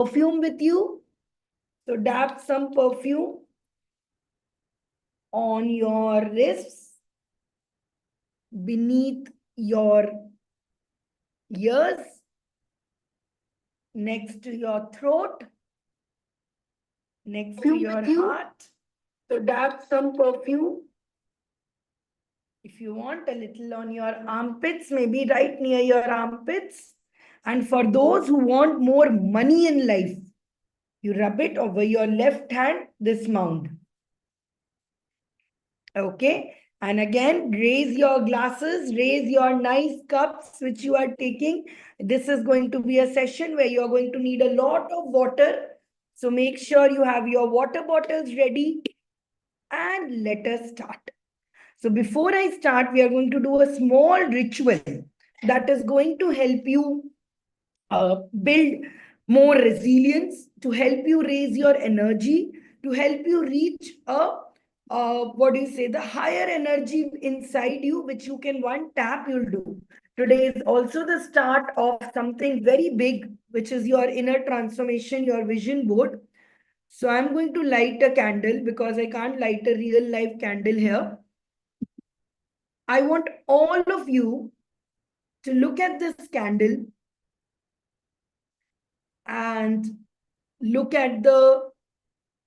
perfume with you. So dab some perfume on your wrists, beneath your ears, next to your throat, next to your heart. So dab some perfume. If you want, a little on your armpits, maybe right near your armpits. And for those who want more money in life, you rub it over your left hand, this mound. Okay. And again, raise your glasses, raise your nice cups which you are taking. This is going to be a session where you are going to need a lot of water. So make sure you have your water bottles ready. And let us start. So before I start, we are going to do a small ritual that is going to help you build more resilience, to help you raise your energy, to help you reach the higher energy inside you, which you can one tap you'll do. Today is also the start of something very big, which is your inner transformation, your vision board. So I'm going to light a candle because I can't light a real life candle here. I want all of you to look at this candle and look at the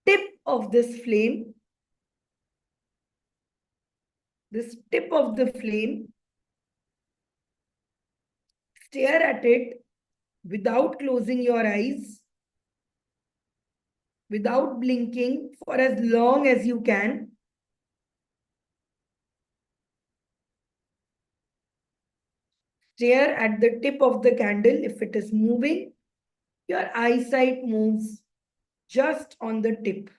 tip of this flame. This tip of the flame. Stare at it without closing your eyes, without blinking for as long as you can. Stare at the tip of the candle. If it is moving, your eyesight moves just on the tip.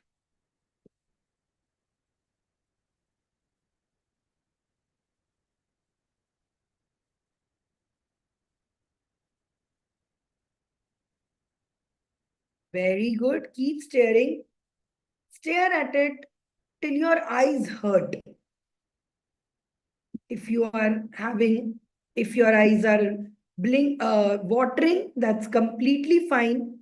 Very good. Keep staring. Stare at it till your eyes hurt. If you are having, if your eyes are watering, that's completely fine.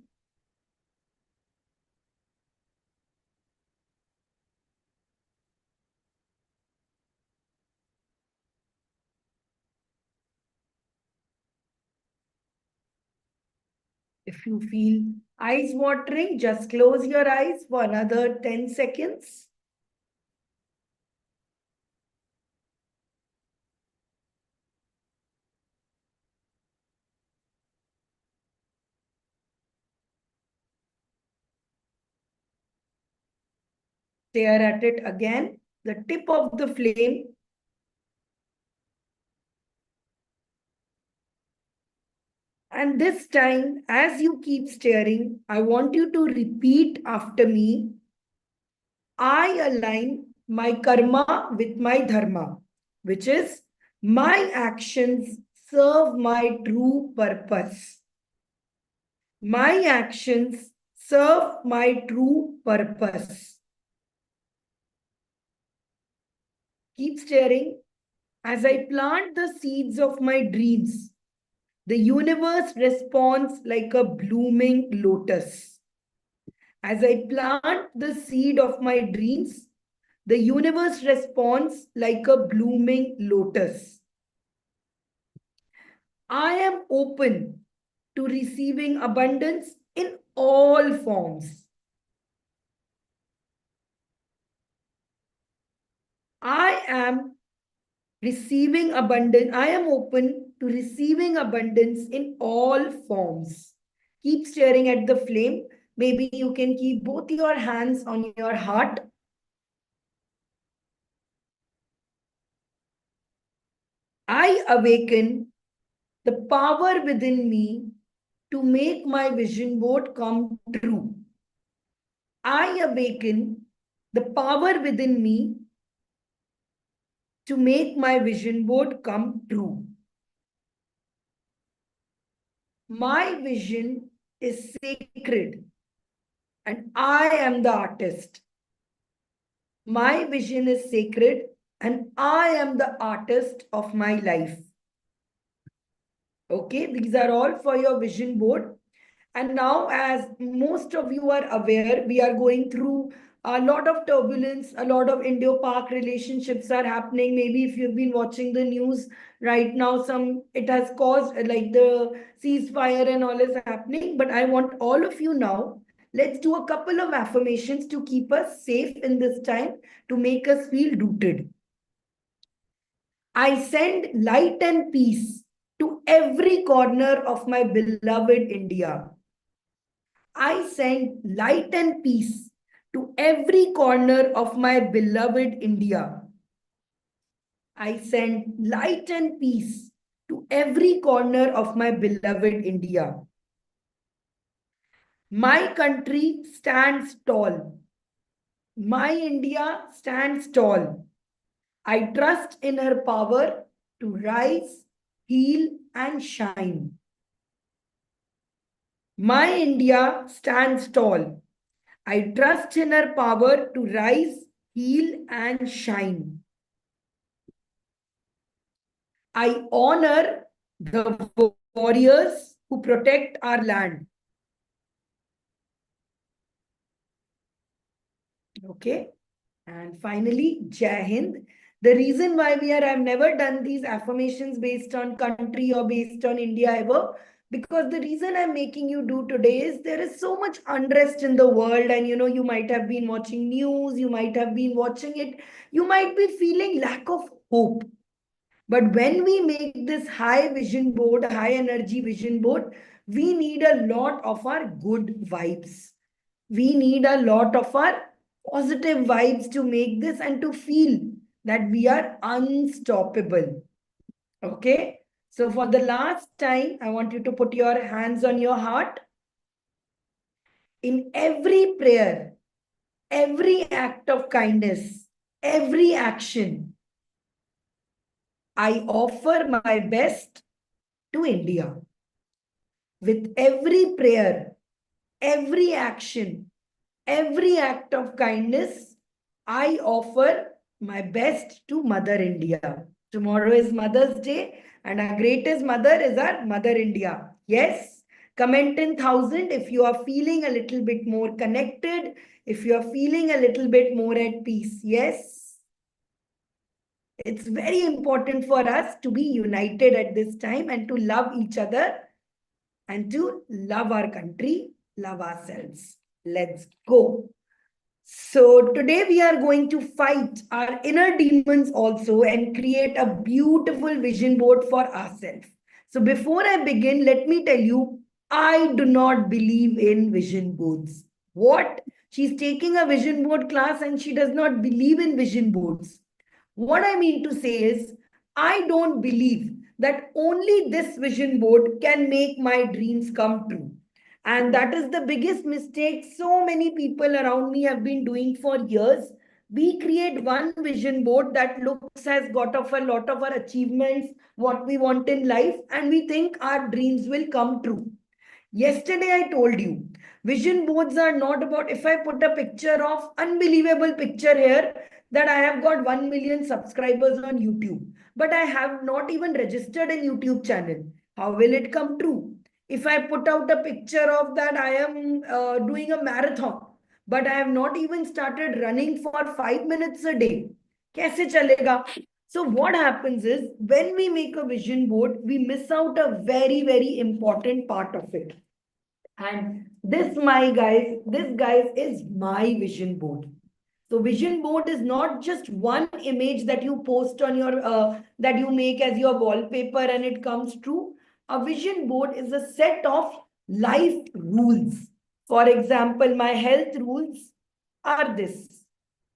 If you feel eyes watering, just close your eyes for another 10 seconds. Stare at it again, the tip of the flame. And this time, as you keep staring, I want you to repeat after me. I align my karma with my dharma, which is my actions serve my true purpose. My actions serve my true purpose. Keep staring. As I plant the seeds of my dreams, the universe responds like a blooming lotus. As I plant the seed of my dreams, the universe responds like a blooming lotus. I am open to receiving abundance in all forms. I am receiving abundance. I am open to receiving abundance in all forms. Keep staring at the flame. Maybe you can keep both your hands on your heart. I awaken the power within me to make my vision board come true. I awaken the power within me to make my vision board come true. My vision is sacred and I am the artist. My vision is sacred and I am the artist of my life. Okay, these are all for your vision board. And now, as most of you are aware, we are going through a lot of turbulence, a lot of Indo-Pak relationships are happening. Maybe if you've been watching the news right now, it has caused like the ceasefire and all is happening. But I want all of you now, let's do a couple of affirmations to keep us safe in this time, to make us feel rooted. I send light and peace to every corner of my beloved India. I send light and peace to every corner of my beloved India. I send light and peace to every corner of my beloved India. My country stands tall. My India stands tall. I trust in her power to rise, heal, and shine. My India stands tall. I trust in her power to rise, heal, and shine. I honor the warriors who protect our land. Okay. And finally, Jai Hind. The reason why I've never done these affirmations based on country or based on India ever, because the reason I'm making you do today is there is so much unrest in the world. And you might have been watching news, you might have been watching it, you might be feeling lack of hope. But when we make this high vision board, high energy vision board, we need a lot of our good vibes. We need a lot of our positive vibes to make this and to feel that we are unstoppable. Okay. So for the last time, I want you to put your hands on your heart. In every prayer, every act of kindness, every action, I offer my best to India. With every prayer, every action, every act of kindness, I offer my best to Mother India. Tomorrow is Mother's Day, and our greatest mother is our Mother India. Yes? Comment in 1,000 if you are feeling a little bit more connected, if you are feeling a little bit more at peace. Yes? It's very important for us to be united at this time and to love each other and to love our country, love ourselves. Let's go. So today we are going to fight our inner demons also and create a beautiful vision board for ourselves. So before I begin, let me tell you, I do not believe in vision boards. What? She's taking a vision board class and she does not believe in vision boards. What I mean to say is, I don't believe that only this vision board can make my dreams come true. And that is the biggest mistake so many people around me have been doing for years. We create one vision board that looks has got of a lot of our achievements, what we want in life, and we think our dreams will come true. Yesterday, I told you, vision boards are not about if I put a picture of unbelievable picture here that I have got 1 million subscribers on YouTube, but I have not even registered a YouTube channel. How will it come true? If I put out a picture of that I am doing a marathon, but I have not even started running for 5 minutes a day, kaise chalega? So what happens is when we make a vision board, we miss out a very, very important part of it. And this guys is my vision board. So vision board is not just one image that you post on your, that you make as your wallpaper and it comes true. A vision board is a set of life rules. For example, my health rules are this.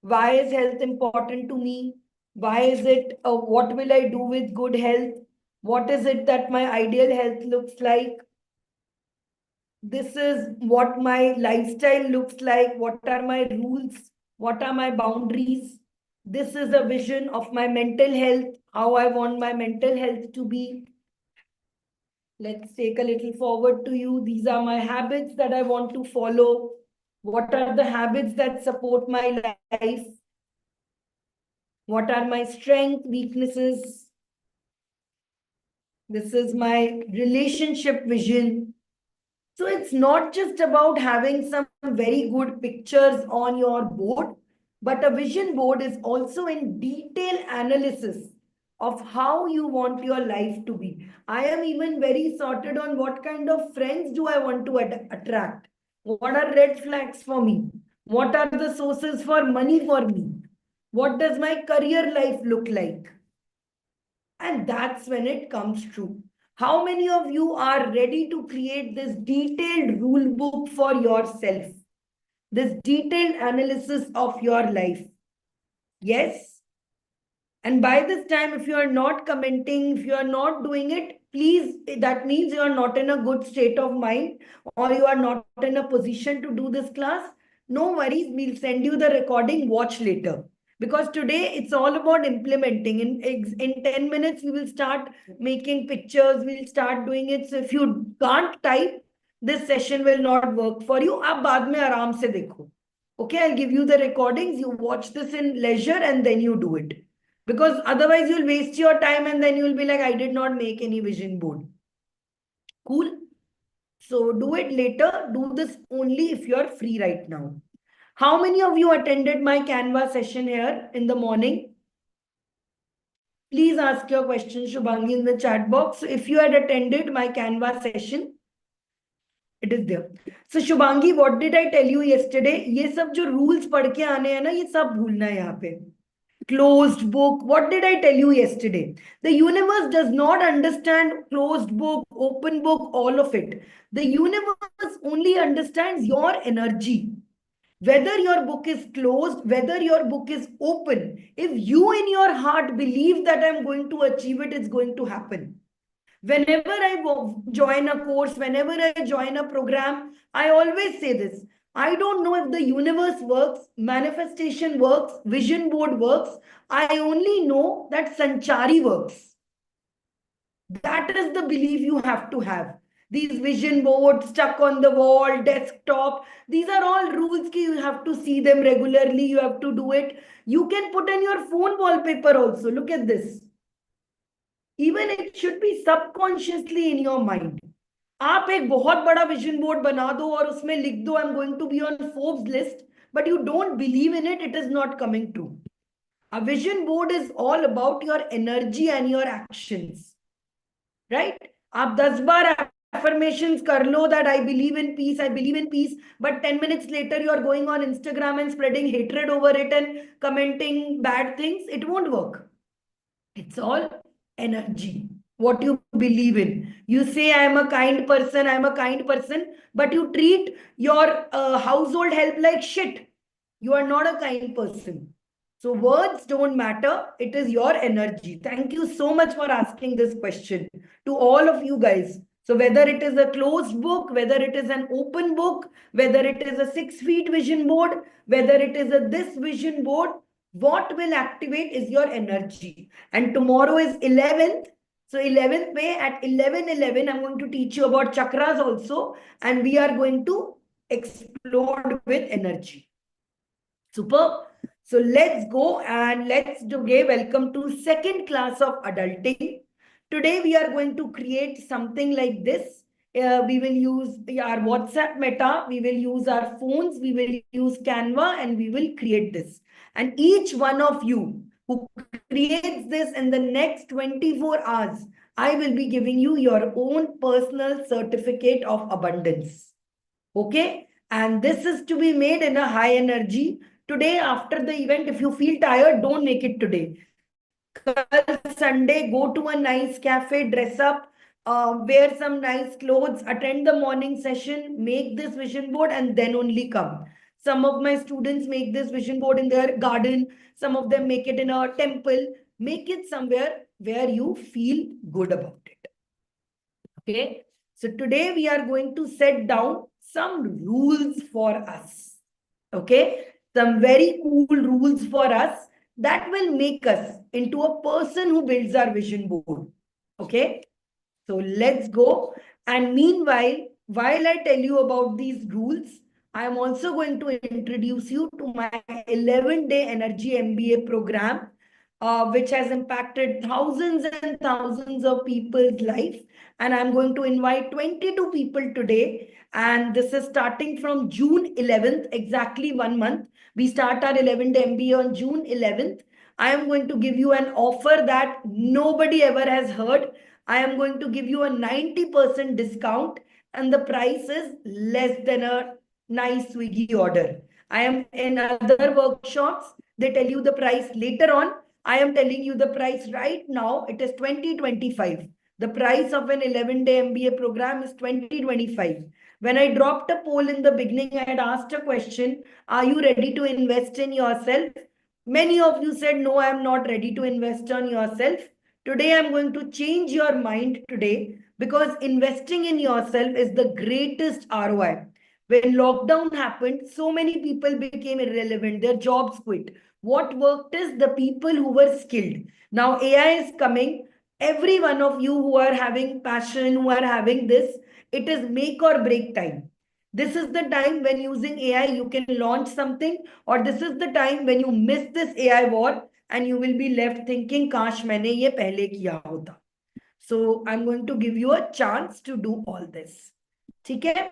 Why is health important to me? Why is it, what will I do with good health? What is it that my ideal health looks like? This is what my lifestyle looks like. What are my rules? What are my boundaries? This is a vision of my mental health, how I want my mental health to be. Let's take a little forward to you. These are my habits that I want to follow. What are the habits that support my life? What are my strengths, weaknesses? This is my relationship vision. So it's not just about having some very good pictures on your board, but a vision board is also in detail analysis of how you want your life to be. I am even very sorted on what kind of friends do I want to attract. What are red flags for me? What are the sources for money for me? What does my career life look like? And that's when it comes true. How many of you are ready to create this detailed rule book for yourself? This detailed analysis of your life? Yes? And by this time, if you are not commenting, if you are not doing it, please, that means you are not in a good state of mind or you are not in a position to do this class. No worries, we'll send you the recording, watch later. Because today it's all about implementing. In 10 minutes, we will start making pictures, we'll start doing it. So if you can't type, this session will not work for you. Ab baad mein aaram se dekho. Okay, I'll give you the recordings. You watch this in leisure and then you do it. Because otherwise you'll waste your time and then you'll be like, I did not make any vision board. Cool. So do it later. Do this only if you're free right now. How many of you attended my Canva session here in the morning? Please ask your questions, Shubhangi, in the chat box. So if you had attended my Canva session, it is there. So Shubhangi, what did I tell you yesterday? ये सब जो rules पढ़ के आने हैं ना, ये सब भूलना है यहाँ पे. Closed book. What did I tell you yesterday? The universe does not understand closed book, open book, all of it. The universe only understands your energy. Whether your book is closed, whether your book is open, if you in your heart believe that I'm going to achieve it, it's going to happen. Whenever I join a course, whenever I join a program, I always say this. I don't know if the universe works, manifestation works, vision board works. I only know that Sanchari works. That is the belief you have to have. These vision boards stuck on the wall, desktop, these are all rules. You have to see them regularly. You have to do it. You can put in your phone wallpaper also. Look at this. Even it should be subconsciously in your mind. आप एक बहुत बड़ा vision board बना दो और उसमें लिख दो I am going to be on Forbes list but you don't believe in it is not coming true. A vision board is all about your energy and your actions, right? आप 10 बार affirmations कर लो that I believe in peace, but 10 minutes later you are going on Instagram and spreading hatred over it and commenting bad things. It won't work. It's all energy. What you believe in. You say, I am a kind person, but you treat your household help like shit. You are not a kind person. So words don't matter. It is your energy. Thank you so much for asking this question to all of you guys. So whether it is a closed book, whether it is an open book, whether it is a 6 feet vision board, whether it is a this vision board, what will activate is your energy. And tomorrow is 11th. So 11th May at 11:11, I'm going to teach you about chakras also. And we are going to explode with energy. Super. So let's go and let's do welcome to second class of adulting. Today we are going to create something like this. We will use our WhatsApp Meta, we will use our phones, we will use Canva, and we will create this. And each one of you who creates this in the next 24 hours, I will be giving you your own personal certificate of abundance. Okay? And this is to be made in a high energy. Today, after the event, if you feel tired, don't make it today. Sunday, go to a nice cafe, dress up, wear some nice clothes, attend the morning session, make this vision board, and then only come. Some of my students make this vision board in their garden. Some of them make it in a temple. Make it somewhere where you feel good about it. Okay. So today we are going to set down some rules for us. Okay. Some very cool rules for us that will make us into a person who builds our vision board. Okay. So let's go. And meanwhile, while I tell you about these rules, I am also going to introduce you to my 11-day energy MBA program, which has impacted thousands and thousands of people's life. And I'm going to invite 22 people today. And this is starting from June 11th, exactly 1 month. We start our 11th MBA on June 11th. I am going to give you an offer that nobody ever has heard. I am going to give you a 90% discount, and the price is less than a nice Swiggy order. I am in other workshops, they tell you the price later on. I am telling you the price right now. It is 2025. The price of an 11-day MBA program is 2025. When I dropped a poll in the beginning, I had asked a question, are you ready to invest in yourself? Many of you said, no, I am not ready to invest on yourself. Today, I'm going to change your mind today, because investing in yourself is the greatest ROI. When lockdown happened, so many people became irrelevant. Their jobs quit. What worked is the people who were skilled. Now AI is coming. Every one of you who are having passion, who are having this, it is make or break time. This is the time when using AI you can launch something, or this is the time when you miss this AI war and you will be left thinking, "Kash maine ye pehle kiya hota." So I'm going to give you a chance to do all this. Okay?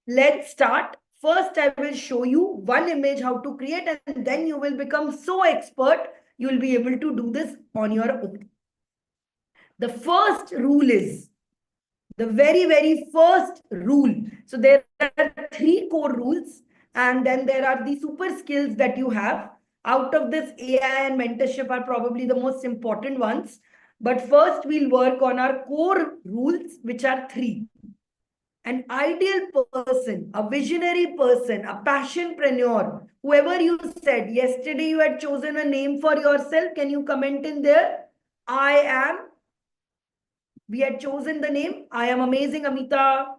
Let's start. First, I will show you one image how to create, and then you will become so expert, you will be able to do this on your own. The first rule is the very first rule. So there are three core rules, and then there are the super skills that you have. Out of this, AI and mentorship are probably the most important ones. But first, we'll work on our core rules, which are three. An ideal person, a visionary person, a passionpreneur, whoever you said, yesterday you had chosen a name for yourself. Can you comment in there? I am. We had chosen the name. I am amazing Amita.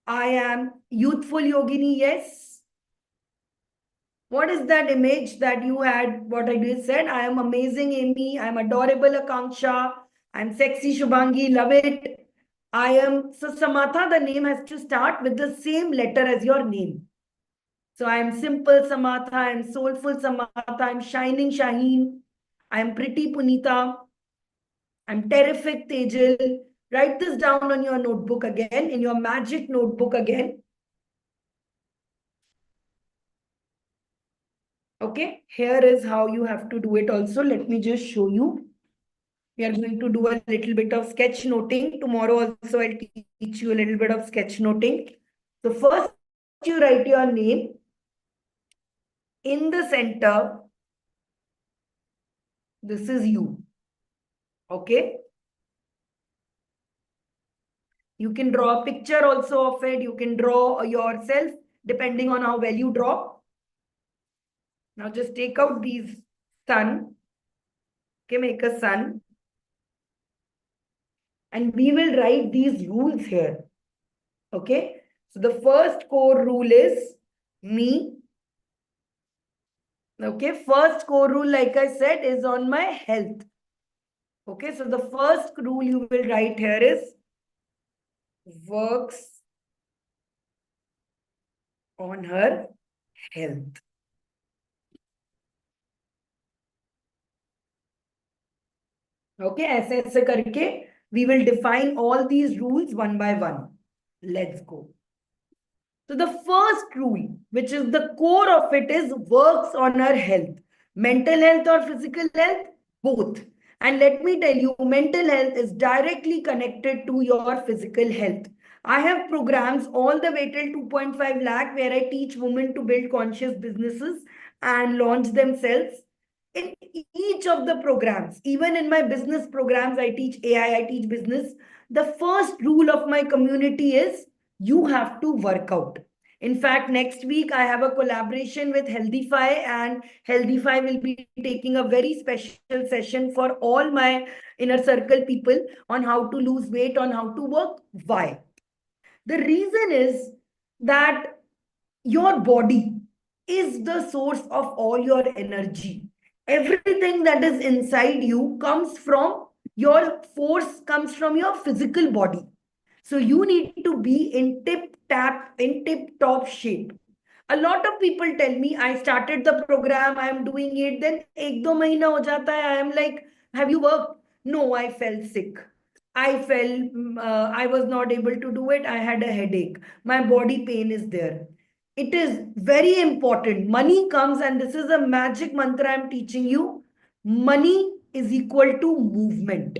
I am youthful Yogini. Yes. What is that image that you had? What I just said? I am amazing Amy. I am adorable Akanksha. I am sexy Shubhangi. Love it. I am. So Samatha, the name has to start with the same letter as your name. So I am simple Samatha. I am soulful Samatha. I am shining Shaheen. I am pretty Punita. I'm terrific Tejal. Write this down on your notebook again, in your magic notebook again. Okay, here is how you have to do it also. Let me just show you. We are going to do a little bit of sketch noting. Tomorrow also I'll teach you a little bit of sketch noting. So first you write your name. In the center, this is you. Okay. You can draw a picture also of it. You can draw yourself depending on how well you draw. Now just take out these sun. Okay, make a sun. And we will write these rules here. Okay. So the first core rule is me. Okay. First core rule, like I said, is on my health. Okay. So the first rule you will write here is works on her health. Okay. ऐसे करके we will define all these rules one by one. Let's go. So the first rule, which is the core of it, is works on her health. Mental health or physical health? Both. And let me tell you, mental health is directly connected to your physical health. I have programs all the way till 2.5 lakh where I teach women to build conscious businesses and launch themselves. In each of the programs, even in my business programs, I teach AI, I teach business. The first rule of my community is you have to work out. In fact, next week I have a collaboration with Healthify, and Healthify will be taking a very special session for all my inner circle people on how to lose weight, on how to work. Why? The reason is that your body is the source of all your energy. Everything that is inside you comes from your force, comes from your physical body. So you need to be in tip top shape. A lot of people tell me, I started the program, I am doing it, then ek do mahina ho jata hai, I am like, have you worked? No, I fell sick. I felt I was not able to do it. I had a headache. My body pain is there. It is very important. Money comes, and this is a magic mantra I'm teaching you. Money is equal to movement.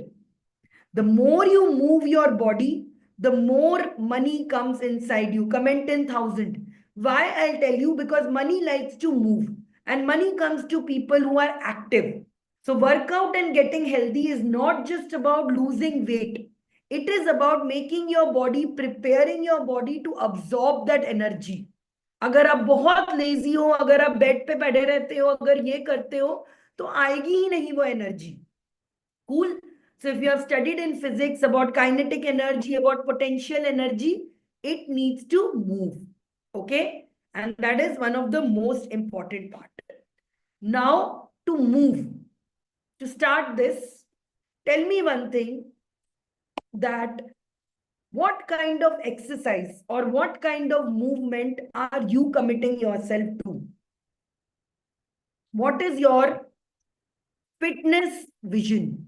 The more you move your body, the more money comes inside you. Comment 10,000. Why? I'll tell you, because money likes to move, and money comes to people who are active. So, workout and getting healthy is not just about losing weight. It is about making your body, preparing your body to absorb that energy. अगर आप बहुत lazy हो, अगर आप bed पे पड़े रहते हो, अगर ये करते हो, तो आएगी ही नहीं वो energy. Cool. So if you have studied in physics about kinetic energy, about potential energy, it needs to move. Okay. And that is one of the most important part. Now to move, to start this, tell me one thing, that what kind of exercise or what kind of movement are you committing yourself to? What is your fitness vision?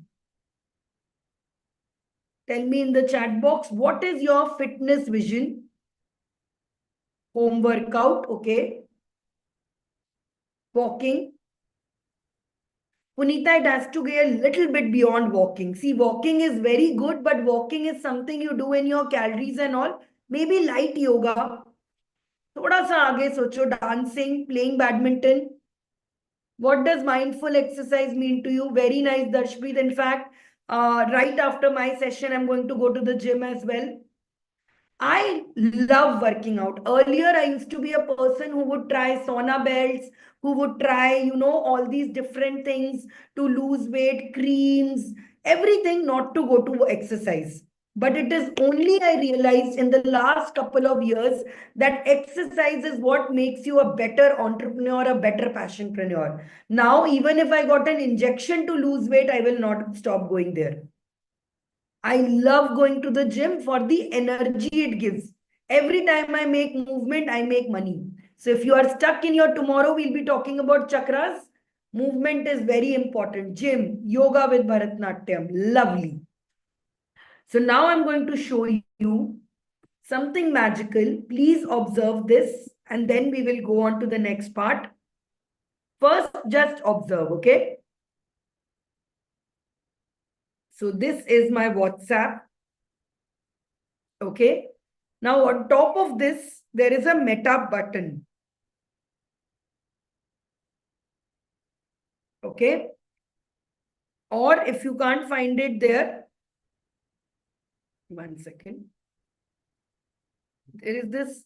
Tell me in the chat box, what is your fitness vision? Home workout, okay. Walking. Punita, it has to get a little bit beyond walking. See, walking is very good, but walking is something you do in your calories and all. Maybe light yoga. थोड़ा सा आगे सोचो, dancing, playing badminton. What does mindful exercise mean to you? Very nice, Darshpreet. In fact, right after my session, I'm going to go to the gym as well. I love working out. Earlier, I used to be a person who would try sauna belts, who would try, all these different things to lose weight, creams, everything not to go to exercise. But it is only I realized in the last couple of years that exercise is what makes you a better entrepreneur, a better passionpreneur. Now, even if I got an injection to lose weight, I will not stop going there. I love going to the gym for the energy it gives. Every time I make movement, I make money. So if you are stuck in your tomorrow, we'll be talking about chakras. Movement is very important. Gym, yoga with Bharatnatyam. Lovely. So now I'm going to show you something magical. Please observe this, and then we will go on to the next part. First, just observe, okay? So this is my WhatsApp. Okay. Now on top of this, there is a meta button. Okay. Or if you can't find it there, 1 second. There is this.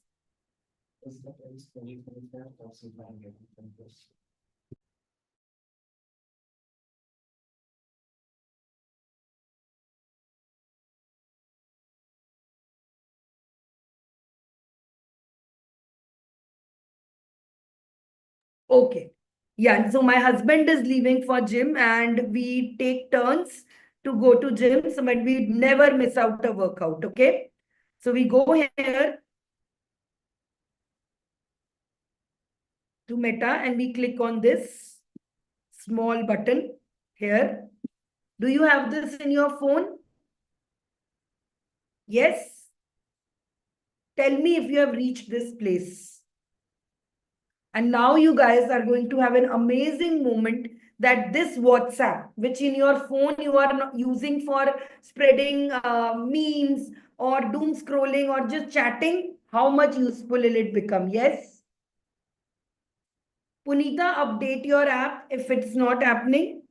Okay. Yeah. So my husband is leaving for gym and we take turns to go to gym. So but we never miss out a workout. Okay. So we go here to Meta and we click on this small button here. Do you have this in your phone? Yes. Tell me if you have reached this place. And now you guys are going to have an amazing moment that this WhatsApp, which in your phone you are not using for spreading memes or doom scrolling or just chatting, how much useful will it become? Yes. Punita, update your app if it's not happening.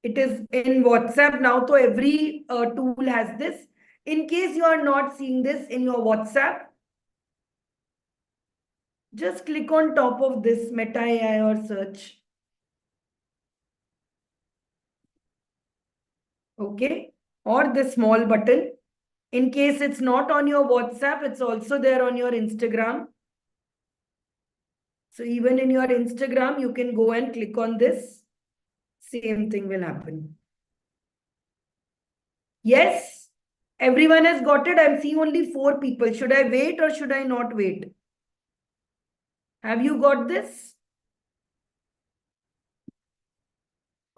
It is in WhatsApp now, so every tool has this. In case you are not seeing this in your WhatsApp, just click on top of this Meta AI or search. Okay. Or this small button. In case it's not on your WhatsApp, it's also there on your Instagram. So even in your Instagram, you can go and click on this. Same thing will happen. Yes. Everyone has got it. I'm seeing only 4 people. Should I wait or should I not wait? Have you got this?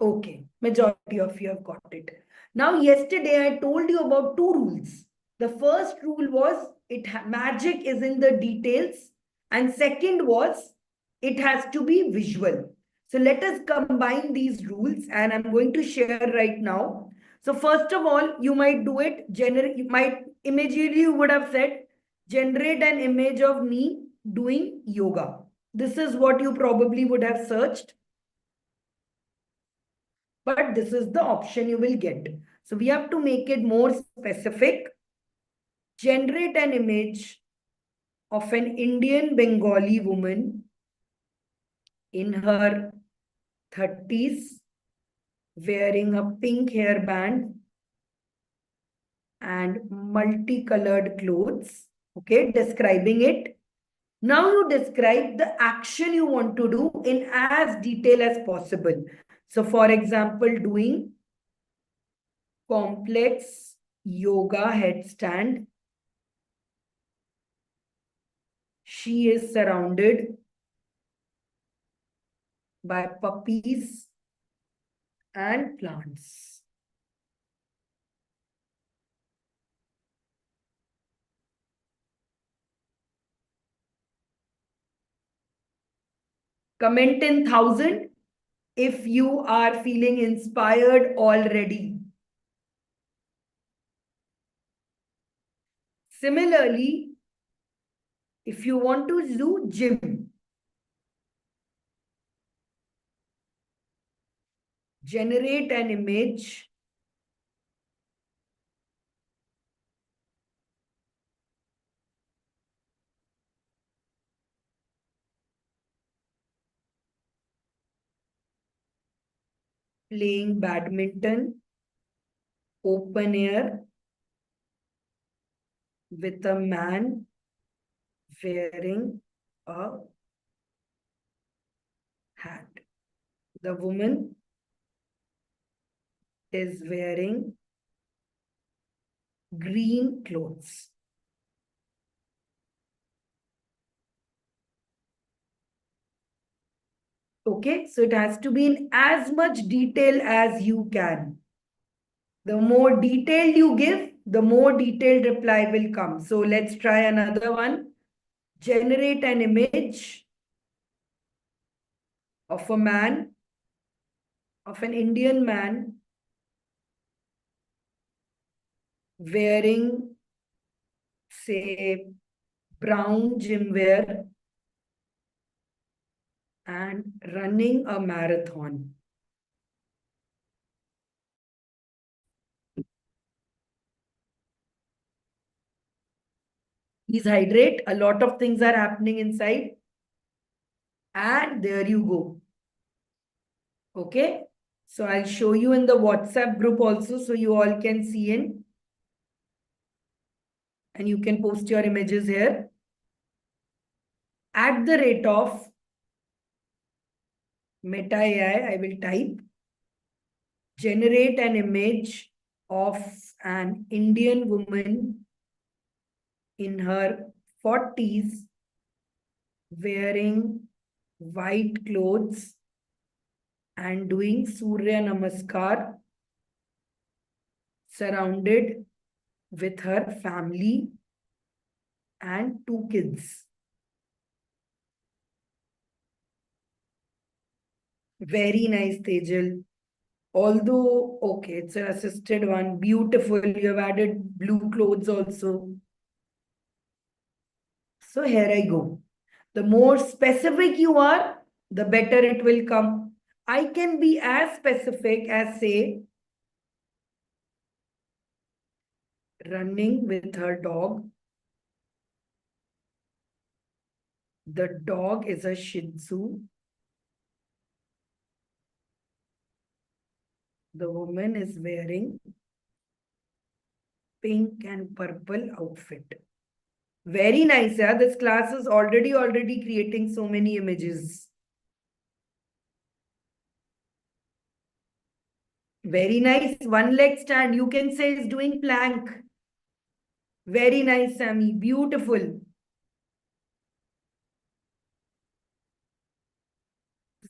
Okay, majority of you have got it. Now, yesterday I told you about two rules. The first rule was magic is in the details, and second was it has to be visual. So let us combine these rules, and I'm going to share right now. So first of all, you might do it. You might immediately you would have said, generate an image of me doing yoga. This is what you probably would have searched, but this is the option you will get. So we have to make it more specific. Generate an image of an Indian Bengali woman in her 30s wearing a pink hairband and multicolored clothes. Okay, describing it. Now you describe the action you want to do in as detail as possible. So for example, doing complex yoga headstand. She is surrounded by puppies and plants. Comment in 1,000 if you are feeling inspired already. Similarly, if you want to do gym, generate an image playing badminton, open air, with a man wearing a hat. The woman is wearing green clothes. Okay, so it has to be in as much detail as you can. The more detail you give, the more detailed reply will come. So let's try another one. Generate an image of a man, of an Indian man wearing, say, brown gym wear and running a marathon. Please hydrate. A lot of things are happening inside. And there you go. Okay. So I'll show you in the WhatsApp group also so you all can see in. And you can post your images here. At the rate of Meta AI, I will type generate an image of an Indian woman in her 40s wearing white clothes and doing Surya Namaskar surrounded with her family and two kids. Very nice, Tejal. Although, okay, it's an assisted one. Beautiful. You have added blue clothes also. So here I go. The more specific you are, the better it will come. I can be as specific as, say, running with her dog. The dog is a Shih Tzu. The woman is wearing pink and purple outfit. Very nice, yeah. This class is already creating so many images. Very nice. One leg stand. You can say is doing plank. Very nice, Sammy. Beautiful.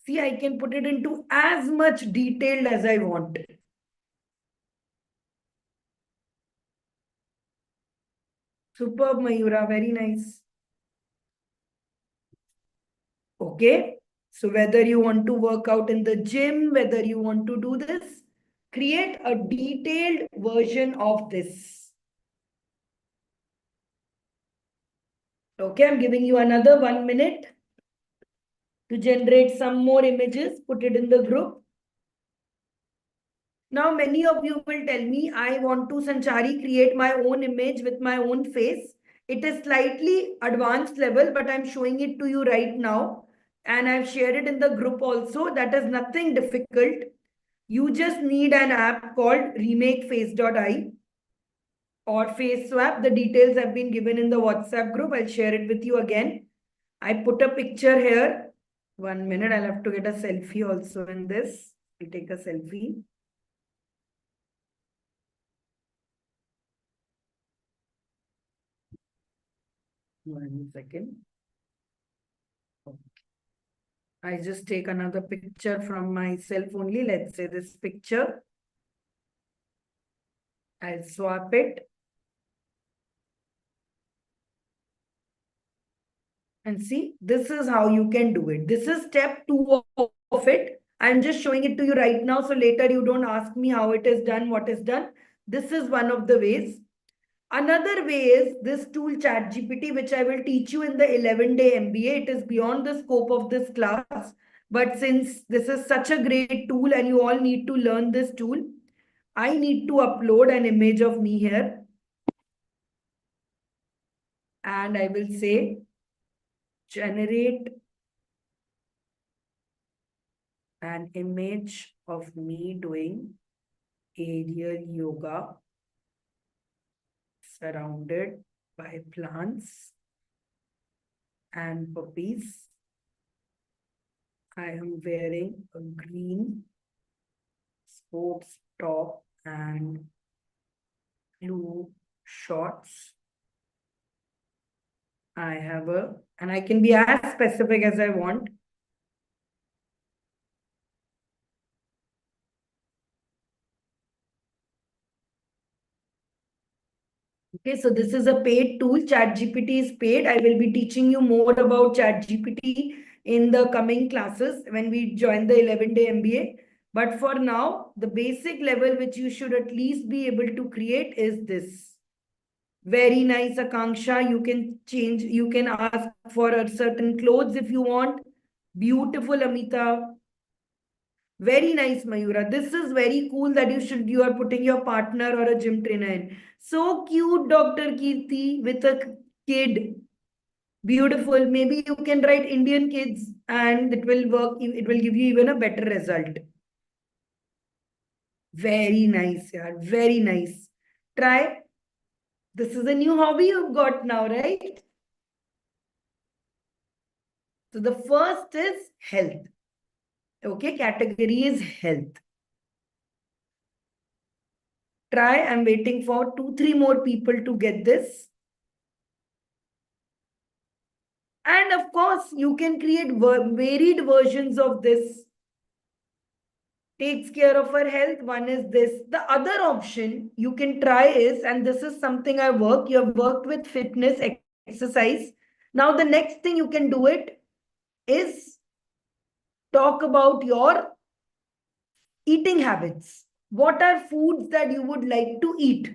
See, I can put it into as much detail as I want. Superb, Mayura. Very nice. Okay. So whether you want to work out in the gym, whether you want to do this, create a detailed version of this. Okay, I'm giving you another 1 minute to generate some more images. Put it in the group. Now, many of you will tell me, I want to, Sanchari, create my own image with my own face. It is slightly advanced level, but I'm showing it to you right now. And I've shared it in the group also. That is nothing difficult. You just need an app called remakeface.ai or Face Swap. The details have been given in the WhatsApp group. I'll share it with you again. I put a picture here. 1 minute. I'll have to get a selfie also in this. I'll take a selfie. 1 second. I just take another picture from myself only. Let's say this picture. I'll swap it. And see, this is how you can do it. This is step 2 of it. I'm just showing it to you right now. So later you don't ask me how it is done, what is done. This is one of the ways. Another way is this tool ChatGPT, which I will teach you in the 11-day MBA. It is beyond the scope of this class. But since this is such a great tool and you all need to learn this tool, I need to upload an image of me here. And I will say, generate an image of me doing aerial yoga surrounded by plants and puppies. I am wearing a green sports top and blue shorts. And I can be as specific as I want. Okay, so this is a paid tool. ChatGPT is paid. I will be teaching you more about ChatGPT in the coming classes when we join the 11-day MBA. But for now, the basic level which you should at least be able to create is this. Very nice, Akanksha. You can change, you can ask for a certain clothes if you want. Beautiful, Amita. Very nice, Mayura. This is very cool that you are putting your partner or a gym trainer in. So cute, Dr. Kirti, with a kid. Beautiful. Maybe you can write Indian kids and it will work. It will give you even a better result. Very nice, yeah. Very nice. Try. This is a new hobby you've got now, right? So the first is health. Okay, category is health. Try. I'm waiting for 2-3 more people to get this. And of course, you can create varied versions of this. Takes care of our health. One is this. The other option you can try is, and this is something you have worked with fitness, exercise. Now, the next thing you can do it is talk about your eating habits. What are foods that you would like to eat?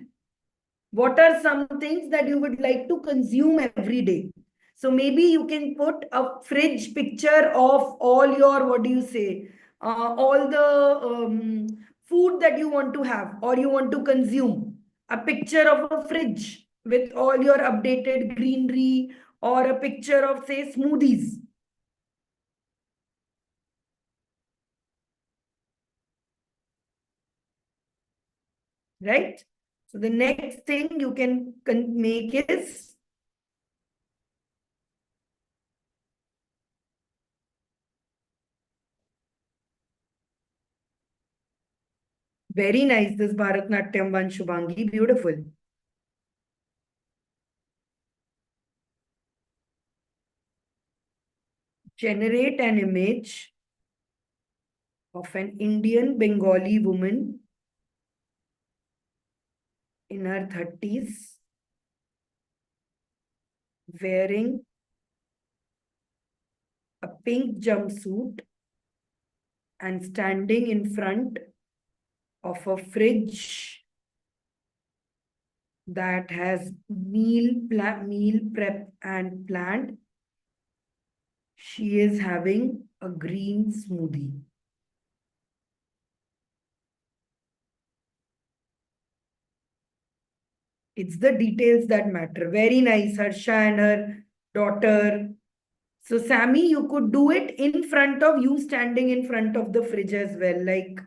What are some things that you would like to consume every day? So maybe you can put a fridge picture of all your, what do you say, all the food that you want to have or you want to consume. A picture of a fridge with all your updated greenery or a picture of, say, smoothies. Right? So the next thing you can make is very nice. This Bharatnatyam one, Shubhangi, beautiful. Generate an image of an Indian Bengali woman in her 30s wearing a pink jumpsuit and standing in front of a fridge that has meal prep and planned. She is having a green smoothie. It's the details that matter. Very nice, Harsha and her daughter. So Sammy, you could do it in front of you, standing in front of the fridge as well, like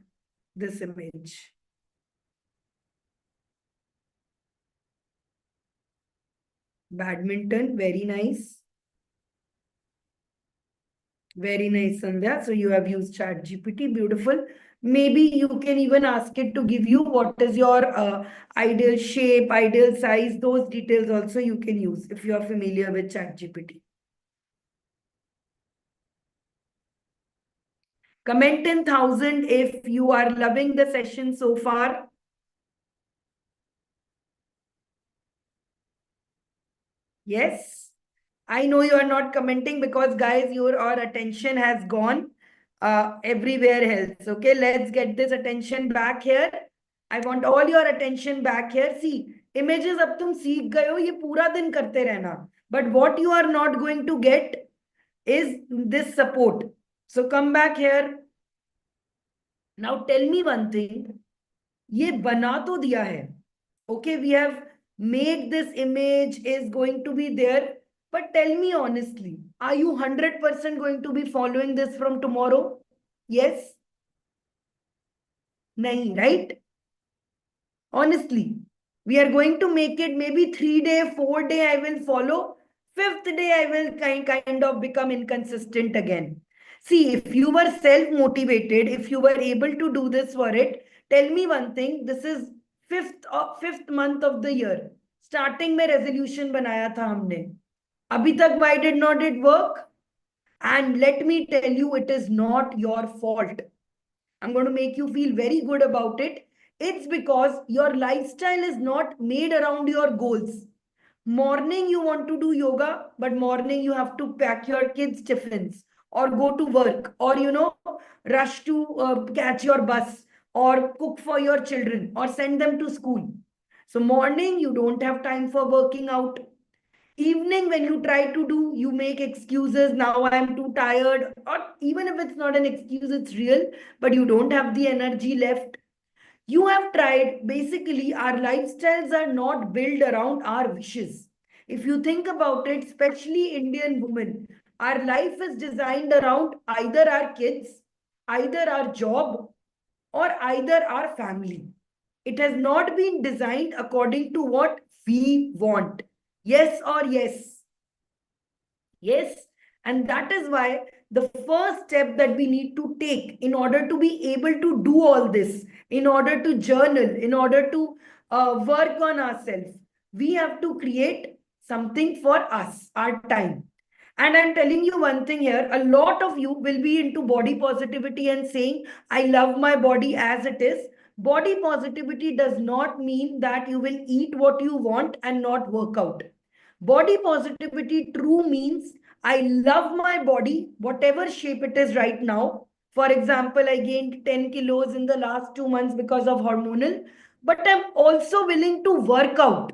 this image. Badminton, very nice. Very nice, Sandhya. So you have used ChatGPT, beautiful. Maybe you can even ask it to give you what is your ideal shape, ideal size. Those details also you can use if you are familiar with ChatGPT. Comment in 1,000 if you are loving the session so far. Yes. I know you are not commenting because, guys, your attention has gone everywhere else. Okay, let's get this attention back here. I want all your attention back here. See, images अब तुम सीख गए हो, ये पूरा दिन करते रहना. But what you are not going to get is this support. So come back here. Now tell me one thing. ये बना तो दिया है. Okay, we have made this image is going to be there. But tell me honestly, are you 100% going to be following this from tomorrow? Yes? Nahin, right? Honestly, we are going to make it maybe 3 day, 4 day I will follow. 5th day I will kind of become inconsistent again. See, if you were self-motivated, if you were able to do this for it, tell me one thing, this is fifth month of the year. Starting में resolution बनाया था हमने. अभी तक why did not it work? And let me tell you, it is not your fault. I'm going to make you feel very good about it. It's because your lifestyle is not made around your goals. Morning you want to do yoga, but morning you have to pack your kids' tiffins or go to work or, rush to catch your bus or cook for your children or send them to school. So morning you don't have time for working out. Evening when you try to do, you make excuses. Now I'm too tired. Or even if it's not an excuse, it's real, but you don't have the energy left. You have tried. Basically, our lifestyles are not built around our wishes. If you think about it, especially Indian women, our life is designed around either our kids, either our job, or either our family. It has not been designed according to what we want. Yes or yes? Yes. And that is why the first step that we need to take in order to be able to do all this, in order to journal, in order to work on ourselves, we have to create something for us, our time. And I'm telling you one thing here, a lot of you will be into body positivity and saying, I love my body as it is. Body positivity does not mean that you will eat what you want and not work out. Body positivity true means I love my body, whatever shape it is right now. For example, I gained 10 kilos in the last 2 months because of hormonal, but I'm also willing to work out.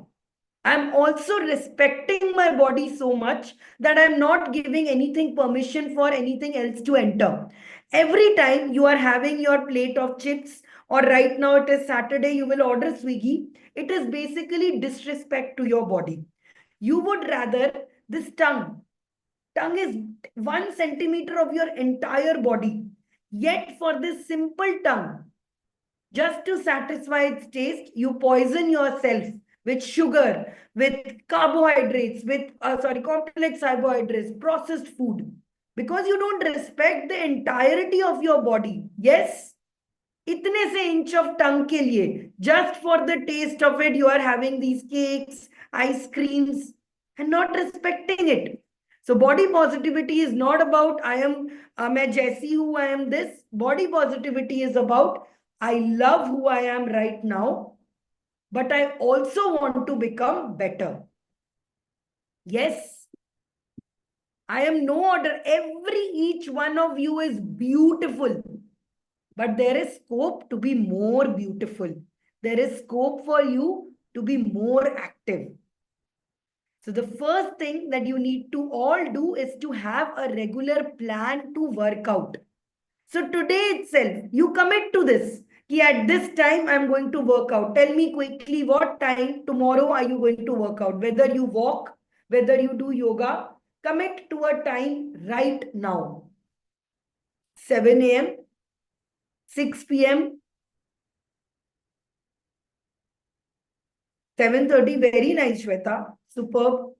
I'm also respecting my body so much that I'm not giving anything permission for anything else to enter. Every time you are having your plate of chips, or right now it is Saturday, you will order Swiggy, it is basically disrespect to your body. You would rather this tongue. Tongue is 1 centimeter of your entire body. Yet for this simple tongue, just to satisfy its taste, you poison yourself with sugar, with carbohydrates, with complex carbohydrates, processed food. Because you don't respect the entirety of your body. Yes? इतने से inch of tongue के लिए, just for the taste of it, you are having these cakes, ice creams, and not respecting it. So body positivity is not about I am मैं जैसी हूँ, I am this. Body positivity is about I love who I am right now, but I also want to become better. Yes. I am no order. Each one of you is beautiful. But there is scope to be more beautiful. There is scope for you to be more active. So the first thing that you need to all do is to have a regular plan to work out. So today itself, you commit to this. At this time, I'm going to work out. Tell me quickly what time tomorrow are you going to work out? Whether you walk, whether you do yoga, commit to a time right now. 7 a.m., 6 p.m., 7:30, very nice, Shweta. Superb.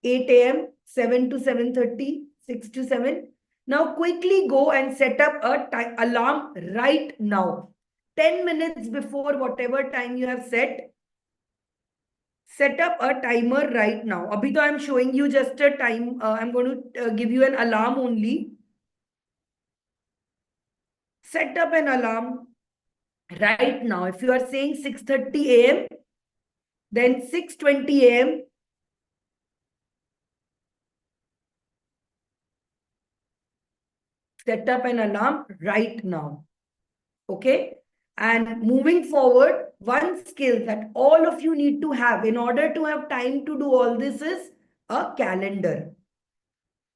8 a.m., 7 to 7:30, 6 to 7. Now quickly go and set up a alarm right now. 10 minutes before whatever time you have set up a timer right now. Abhi to I'm showing you just a time. I'm going to give you an alarm only. Set up an alarm right now. If you are saying 6:30 a.m., then 6:20 a.m., set up an alarm right now. Okay. And moving forward, one skill that all of you need to have in order to have time to do all this is a calendar.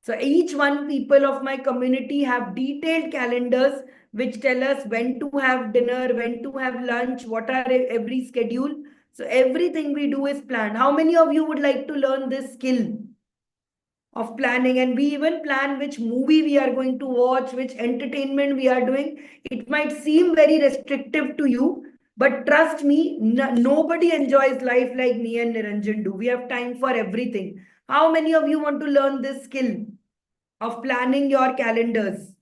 So each one people of my community have detailed calendars which tell us when to have dinner, when to have lunch, what are every schedule. So everything we do is planned. How many of you would like to learn this skill of planning? And we even plan which movie we are going to watch, which entertainment we are doing. It might seem very restrictive to you, but trust me, nobody enjoys life like me and Niranjan do. We have time for everything. How many of you want to learn this skill of planning your calendars?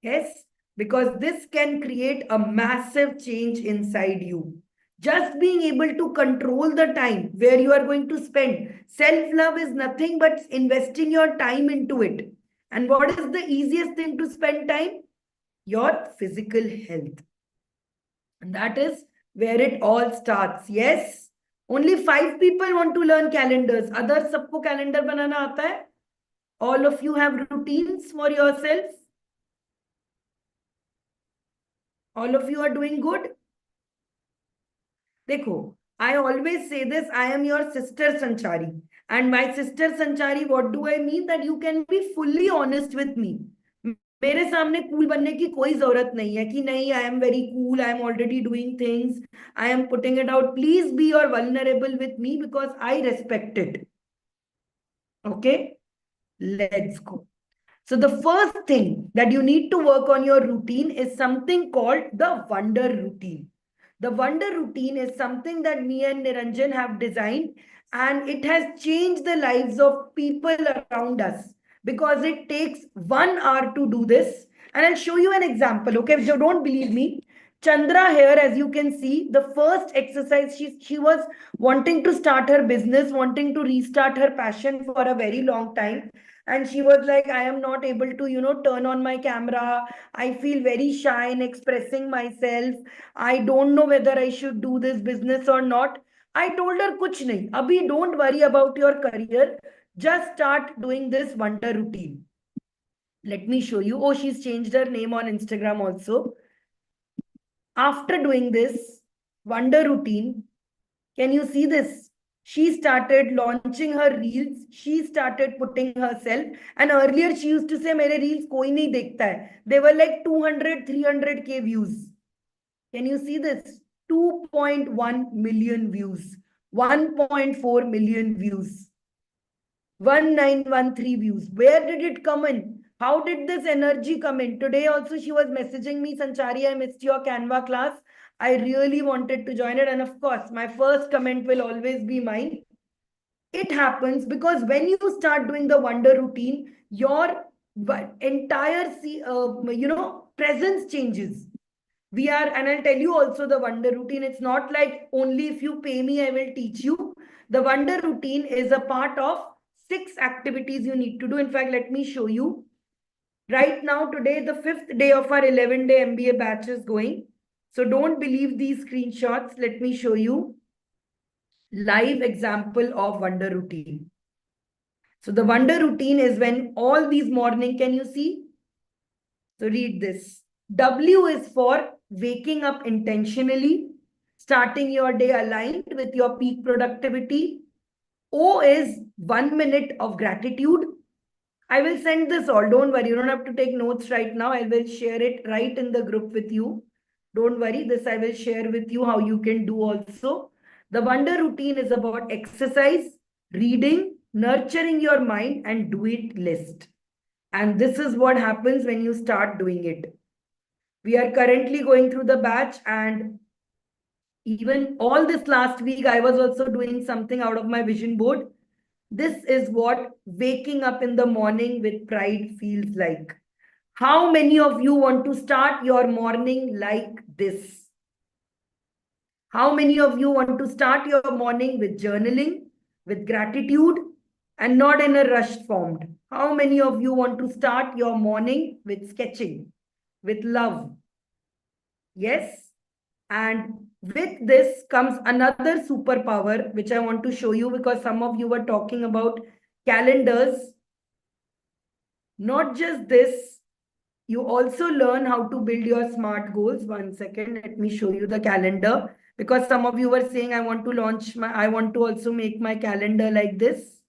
Yes, because this can create a massive change inside you. Just being able to control the time where you are going to spend. Self-love is nothing but investing your time into it. And what is the easiest thing to spend time? Your physical health. And that is where it all starts. Yes. Only 5 people want to learn calendars. Others sabko calendar banana aata hai. All of you have routines for yourself. All of you are doing good. Dekho, I always say this, I am your sister Sanchari. And my sister Sanchari, what do I mean? That you can be fully honest with me. मेरे सामने cool बनने की कोई जरूरत नहीं है कि नहीं I am very cool I am already doing things I am putting it out please be your vulnerable with me because I respect it okay let's go. So the first thing that you need to work on your routine is something called the wonder routine. The wonder routine is something that me and Niranjan have designed, and it has changed the lives of people around us because it takes 1 hour to do this. And I'll show you an example. Okay, if you don't believe me, Chandra here, as you can see, the first exercise, she was wanting to start her business, wanting to restart her passion for a very long time. And she was like, I am not able to, turn on my camera. I feel very shy in expressing myself. I don't know whether I should do this business or not. I told her, kuch nahi, abhi don't worry about your career, just start doing this wonder routine. Let me show you. Oh, she's changed her name on Instagram also. After doing this wonder routine, can you see this? She started launching her reels. She started putting herself. And earlier she used to say, mere reels koi nahi dekhta hai. They were like 200, 300K views. Can you see this? 2.1 million views. 1.4 million views. 1913 views. Where did it come in? How did this energy come in? Today also she was messaging me, Sanchari, I missed your Canva class. I really wanted to join it. And of course, my first comment will always be mine. It happens because when you start doing the wonder routine, your entire, presence changes. And I'll tell you also the wonder routine. It's not like only if you pay me, I will teach you. The wonder routine is a part of 6 activities you need to do. In fact, let me show you. Right now, today, the 5th day of our 11-day MBA batch is going. So don't believe these screenshots. Let me show you live example of wonder routine. So the wonder routine is when all these morning, can you see? So read this. W is for waking up intentionally, starting your day aligned with your peak productivity. O is 1 minute of gratitude. I will send this all. Don't worry. You don't have to take notes right now. I will share it right in the group with you. Don't worry. This I will share with you how you can do also. The wonder routine is about exercise, reading, nurturing your mind, and do it list. And this is what happens when you start doing it. We are currently going through the batch, and even all this last week, I was also doing something out of my vision board. This is what waking up in the morning with pride feels like. How many of you want to start your morning like this? How many of you want to start your morning with journaling, with gratitude, and not in a rushed form? How many of you want to start your morning with sketching, with love? Yes. And with this comes another superpower, which I want to show you because some of you were talking about calendars. Not just this, you also learn how to build your SMART goals. 1 second, let me show you the calendar because some of you were saying, I want to also make my calendar like this.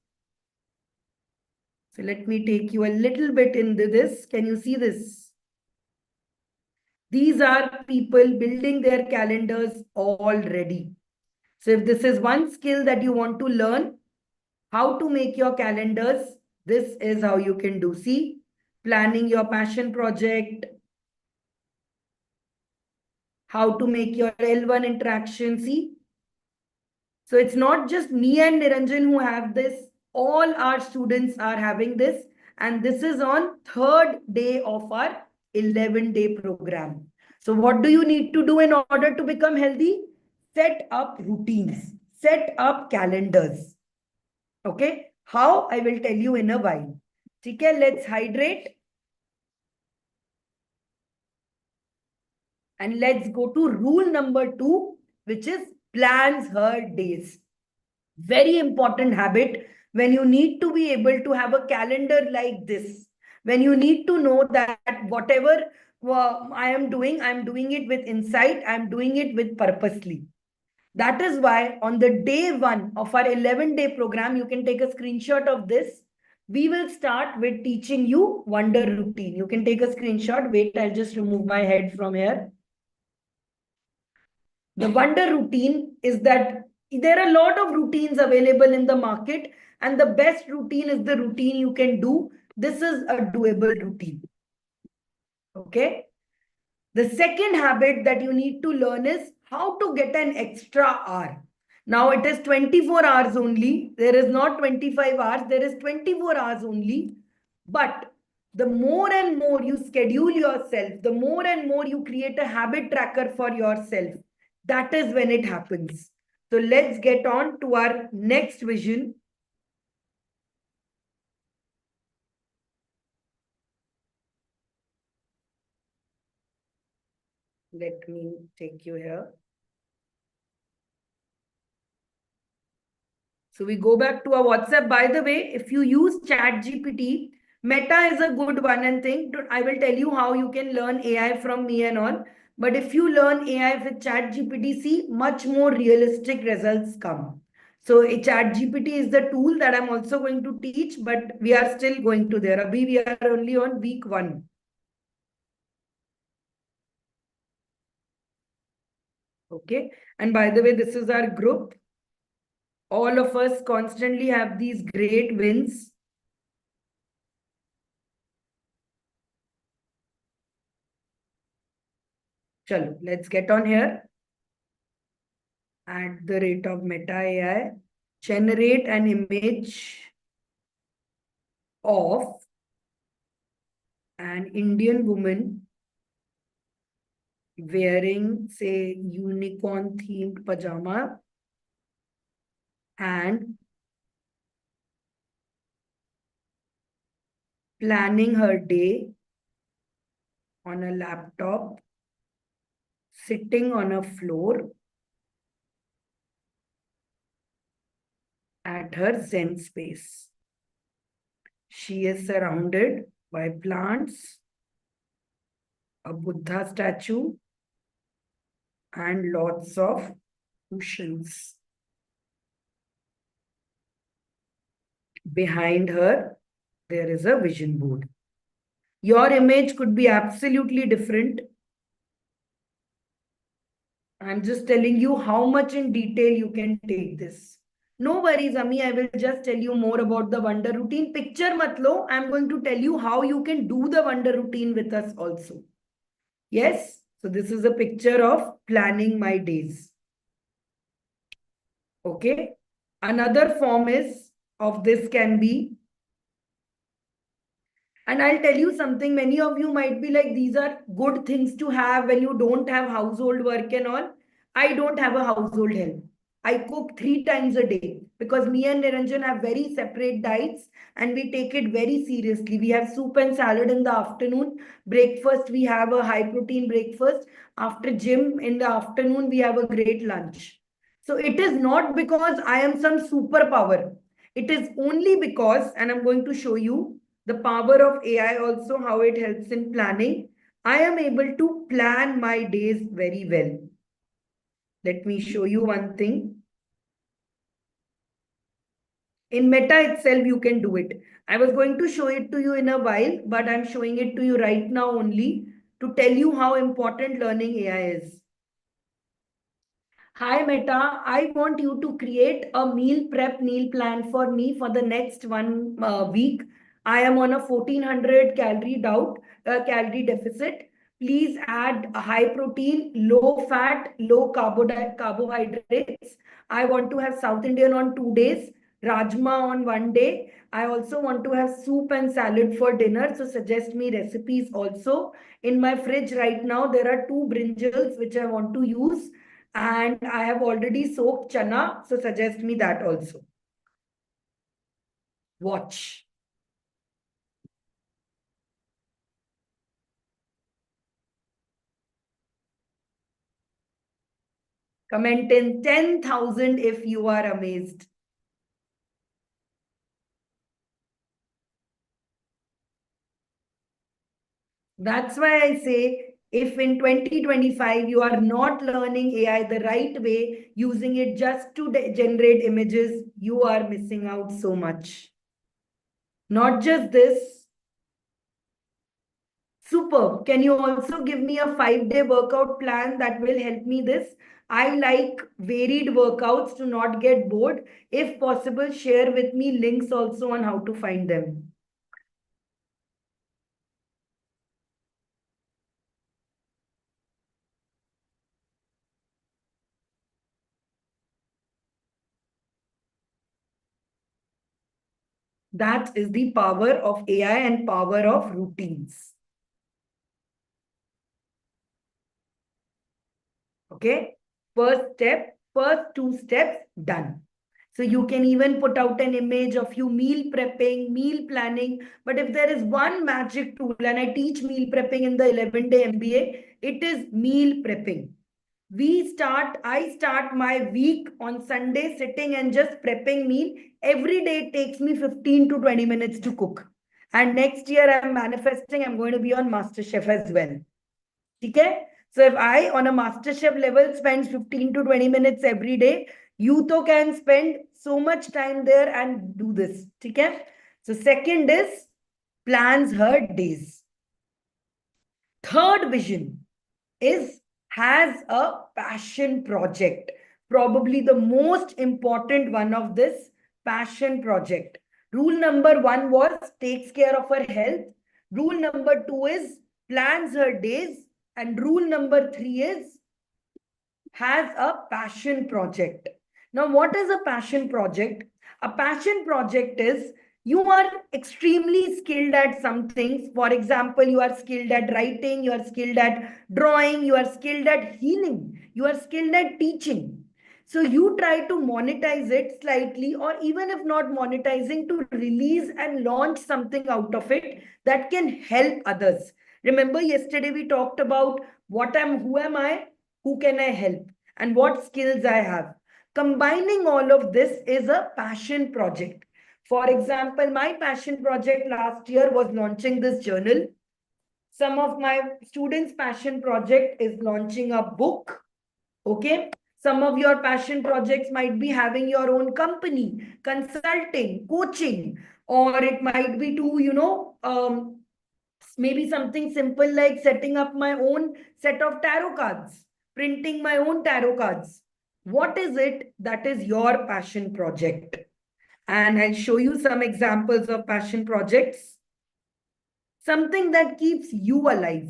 So let me take you a little bit into this. Can you see this? These are people building their calendars already. So if this is one skill that you want to learn, how to make your calendars, this is how you can do. See, planning your passion project, how to make your L1 interaction. See, so it's not just me and Niranjan who have this. All our students are having this. And this is on third day of our 11-day program. So what do you need to do in order to become healthy? Set up routines, set up calendars. Okay. How? I will tell you in a while. Okay, let's hydrate. And let's go to rule number 2, which is plans her days. Very important habit when you need to be able to have a calendar like this. When you need to know that whatever I am doing it with insight, I'm doing it with purposely. That is why on the day 1 of our 11-day program, you can take a screenshot of this. We will start with teaching you wonder routine. You can take a screenshot. Wait, I'll just remove my head from here. The wonder routine is that there are a lot of routines available in the market, and the best routine is the routine you can do. This is a doable routine. Okay. The second habit that you need to learn is how to get an extra hour. Now it is 24 hours only. There is not 25 hours. There is 24 hours only. But the more and more you schedule yourself, the more and more you create a habit tracker for yourself. That is when it happens. So let's get on to our next vision. Let me take you here. So we go back to our WhatsApp. By the way, if you use ChatGPT, Meta is a good one and thing. I will tell you how you can learn AI from me and all. But if you learn AI with ChatGPT, see, much more realistic results come. So a ChatGPT is the tool that I'm also going to teach, but we are still going to there. Abhi, we are only on week 1. Okay. And by the way, this is our group. All of us constantly have these great wins. Chalo, let's get on here. At the rate of Meta AI, generate an image of an Indian woman wearing, say, unicorn themed pajama and planning her day on a laptop, sitting on a floor at her Zen space. She is surrounded by plants, a Buddha statue, and lots of cushions. Behind her, there is a vision board. Your image could be absolutely different. I'm just telling you how much in detail you can take this. No worries, Ami. I will just tell you more about the wonder routine. Picture matlo. I'm going to tell you how you can do the wonder routine with us also. Yes. So this is a picture of planning my days. Okay. Another form is of this can be, and I'll tell you something, many of you might be like, these are good things to have when you don't have household work and all. I don't have a household help. I cook 3 times a day because me and Niranjan have very separate diets and we take it very seriously. We have soup and salad in the afternoon. Breakfast, we have a high protein breakfast. After gym in the afternoon, we have a great lunch. So it is not because I am some superpower. It is only because, and I'm going to show you, the power of AI also, how it helps in planning. I am able to plan my days very well. Let me show you one thing. In Meta itself, you can do it. I was going to show it to you in a while, but I'm showing it to you right now only to tell you how important learning AI is. Hi Meta, I want you to create a meal plan for me for the next 1 week. I am on a 1400 calorie deficit. Please add a high protein, low fat, low carbohydrates. I want to have South Indian on 2 days, Rajma on 1 day. I also want to have soup and salad for dinner. So suggest me recipes also. In my fridge right now, there are 2 brinjals which I want to use. And I have already soaked chana, so suggest me that also. Watch. Comment in 10,000 if you are amazed. That's why I say, if in 2025 you are not learning AI the right way, using it just to generate images, you are missing out so much. Not just this. Superb. Can you also give me a 5-day workout plan that will help me this? I like varied workouts to not get bored. If possible, share with me links also on how to find them. That is the power of AI and power of routines. Okay. First 2 steps done. So you can even put out an image of you meal prepping, meal planning. But if there is one magic tool, and I teach meal prepping in the 11-day MBA, it is meal prepping. I start my week on Sunday sitting and just prepping meal. Every day it takes me 15 to 20 minutes to cook. And next year I'm manifesting, I'm going to be on MasterChef as well. Okay? So if I on a MasterChef level spends 15 to 20 minutes every day, you too can spend so much time there and do this. Okay? So second is plans her days. Third vision is has a passion project. Probably the most important one of this passion project. Rule number 1 was takes care of her health. Rule number 2 is plans her days. And rule number 3 is has a passion project. Now, what is a passion project? A passion project is you are extremely skilled at some things. For example, you are skilled at writing, you are skilled at drawing, you are skilled at healing, you are skilled at teaching. So you try to monetize it slightly, or even if not monetizing, to release and launch something out of it that can help others. Remember, yesterday we talked about who am I, who can I help, and what skills I have. Combining all of this is a passion project. For example, my passion project last year was launching this journal. Some of my students' passion project is launching a book. Okay. Some of your passion projects might be having your own company, consulting, coaching, or it might be to, maybe something simple like setting up my own set of tarot cards, printing my own tarot cards. What is it that is your passion project? And I'll show you some examples of passion projects. Something that keeps you alive.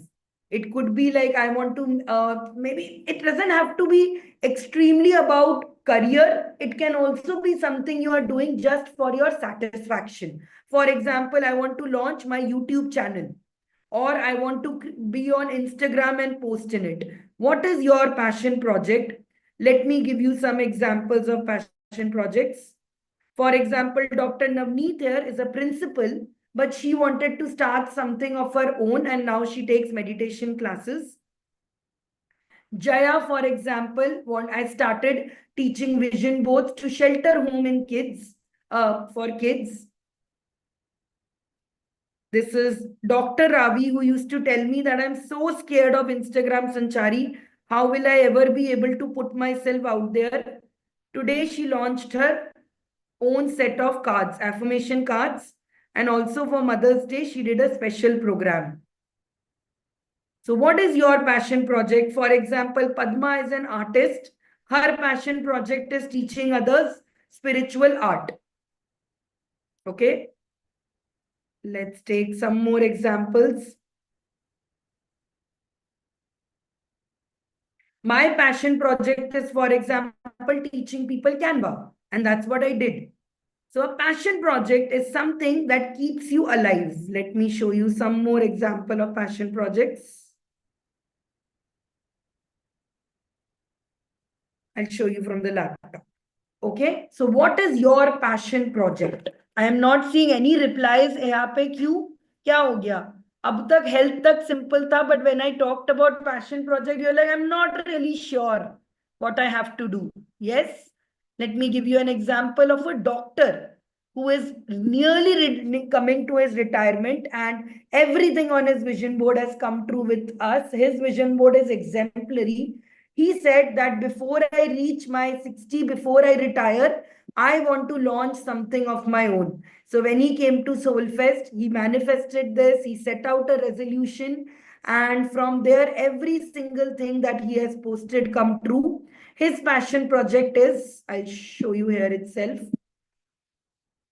It could be like, I want to, maybe it doesn't have to be extremely about career. It can also be something you are doing just for your satisfaction. For example, I want to launch my YouTube channel, or I want to be on Instagram and post in it. What is your passion project? Let me give you some examples of passion projects. For example, Dr. Navneet here is a principal, but she wanted to start something of her own and now she takes meditation classes. Jaya, for example, I started teaching vision boards to shelter home in kids, for kids. This is Dr. Ravi, who used to tell me that I'm so scared of Instagram Sanchari. How will I ever be able to put myself out there? Today, she launched her own set of cards, affirmation cards. And also for Mother's Day, she did a special program. So what is your passion project? For example, Padma is an artist. Her passion project is teaching others spiritual art. Okay. Let's take some more examples. My passion project is, for example, teaching people Canva. And that's what I did. So a passion project is something that keeps you alive. Let me show you some more example of passion projects. I'll show you from the laptop. Okay. So what is your passion project? I am not seeing any replies. यहाँ पे क्यों? क्या हो गया? अब तक health तक simple था, but when I talked about passion project, you're like, I'm not really sure what I have to do. Yes. Let me give you an example of a doctor who is nearly coming to his retirement and everything on his vision board has come true with us. His vision board is exemplary. He said that before I reach my 60, before I retire, I want to launch something of my own. So when he came to Soulfest, he manifested this, he set out a resolution, and from there, every single thing that he has posted come true. His passion project is, I'll show you here itself,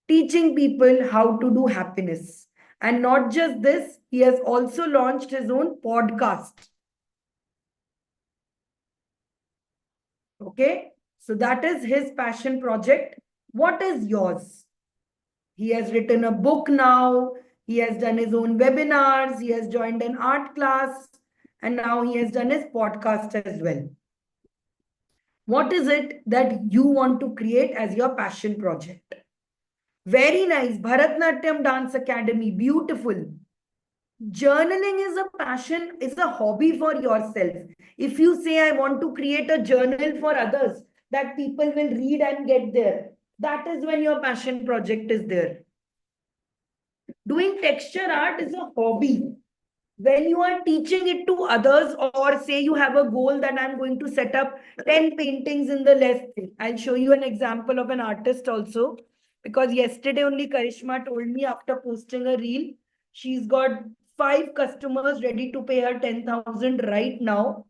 teaching people how to do happiness. And not just this, he has also launched his own podcast. Okay, so that is his passion project. What is yours? He has written a book now. He has done his own webinars. He has joined an art class. And now he has done his podcast as well. What is it that you want to create as your passion project? Very nice. Bharatnatyam Dance Academy. Beautiful. Journaling is a passion, is a hobby for yourself. If you say, I want to create a journal for others that people will read and get there, that is when your passion project is there. Doing texture art is a hobby. When you are teaching it to others, or say you have a goal that I'm going to set up 10 paintings in the lesson. I'll show you an example of an artist also, because yesterday only Karishma told me after posting a reel, she's got 5 customers ready to pay her 10,000 right now.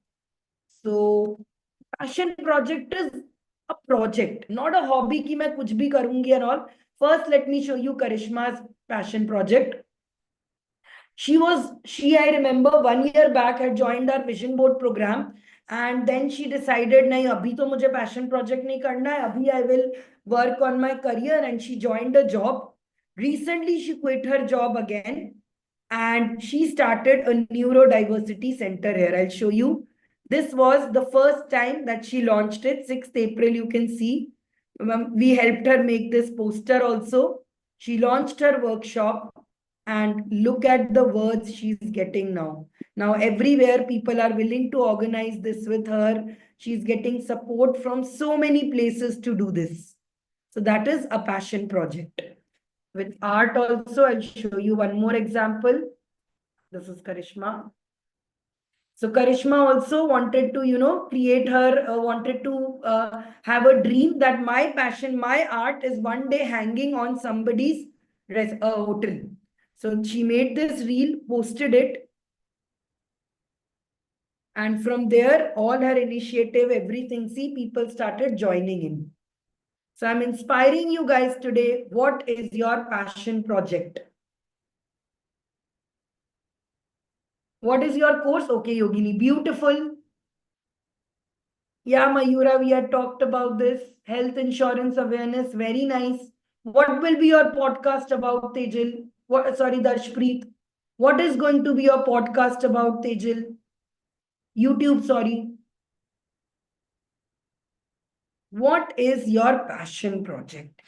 So passion project is a project, not a hobby ki main kuch bhi karungi and all. First, let me show you Karishma's passion project. I remember 1 year back had joined our vision board program, and then she decided, nahi, abhi to mujhe passion project nahi karna hai, abhi I will work on my career, and she joined a job. Recently, she quit her job again, and she started a neurodiversity center here. I'll show you. This was the first time that she launched it, 6th April, you can see. We helped her make this poster also. She launched her workshop. And look at the words she's getting now. Now, everywhere people are willing to organize this with her. She's getting support from so many places to do this. So that is a passion project. With art also, I'll show you one more example. This is Karishma. So Karishma also wanted to, create her, wanted to have a dream that my passion, my art is one day hanging on somebody's hotel. So she made this reel, posted it. And from there, all her initiative, everything, see, people started joining in. So I'm inspiring you guys today. What is your passion project? What is your course? Okay, Yogini, beautiful. Yeah, Mayura, we had talked about this. Health insurance awareness, very nice. What will be your podcast about, Tejil? Sorry, Darshpreet. What is going to be your podcast about, Tejil? YouTube, sorry. What is your passion project?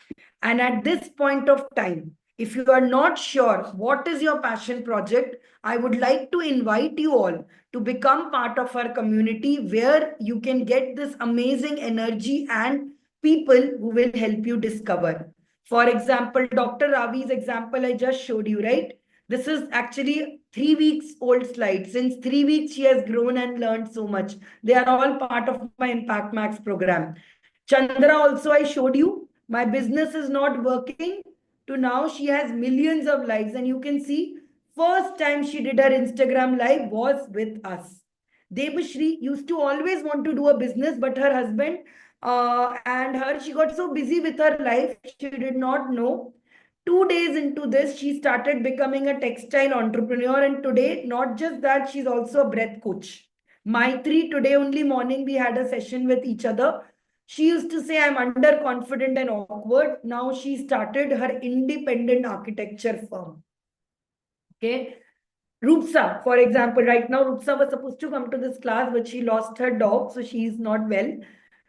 And at this point of time, if you are not sure what is your passion project, I would like to invite you all to become part of our community where you can get this amazing energy and people who will help you discover. For example, Dr. Ravi's example I just showed you, right? This is actually 3 weeks old slide. Since 3 weeks, she has grown and learned so much. They are all part of my Impact Max program. Chandra also I showed you. My business is not working. To now she has millions of likes, and you can see first time she did her Instagram live was with us. Debashri used to always want to do a business, but her husband and her, she got so busy with her life, she did not know. 2 days into this, she started becoming a textile entrepreneur. And today, not just that, she's also a breath coach. Maitri, today only morning, we had a session with each other. She used to say, I'm underconfident and awkward. Now she started her independent architecture firm. Okay. Rupsa, for example, right now, Rupsa was supposed to come to this class, but she lost her dog, so she is not well.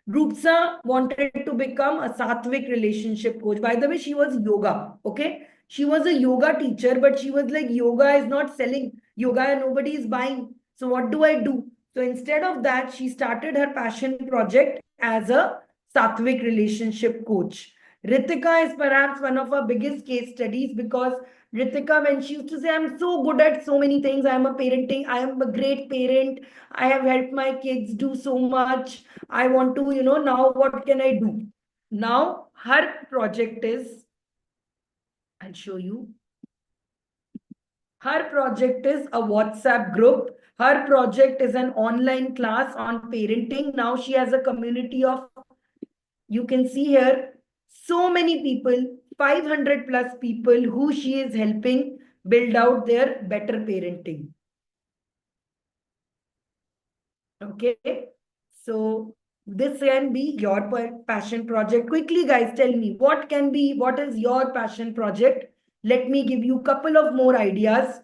Rupsa wanted to become a Sattvic relationship coach. By the way, she was yoga. Okay. She was a yoga teacher, but she was like, yoga is not selling. Yoga, nobody is buying. So what do I do? So instead of that, she started her passion project as a Sattvic relationship coach. Ritika is perhaps one of our biggest case studies because Ritika, when she used to say, I'm so good at so many things, I am a great parent, I have helped my kids do so much. I want to, now what can I do? Now her project is, I'll show you. Her project is a WhatsApp group. Her project is an online class on parenting. Now she has a community of, you can see here, so many people, 500 plus people who she is helping build out their better parenting. Okay. So this can be your passion project. Quickly, guys, tell me what is your passion project? Let me give you a couple of more ideas.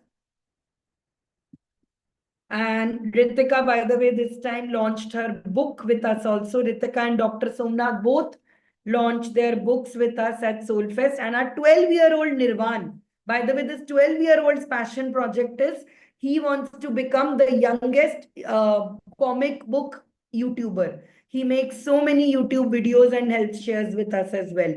And Ritika, by the way, this time launched her book with us also. Ritika and Dr. Somnath both launched their books with us at Soulfest. And our 12-year-old Nirvan, by the way, this 12-year-old's passion project is he wants to become the youngest comic book YouTuber. He makes so many YouTube videos and health shares with us as well.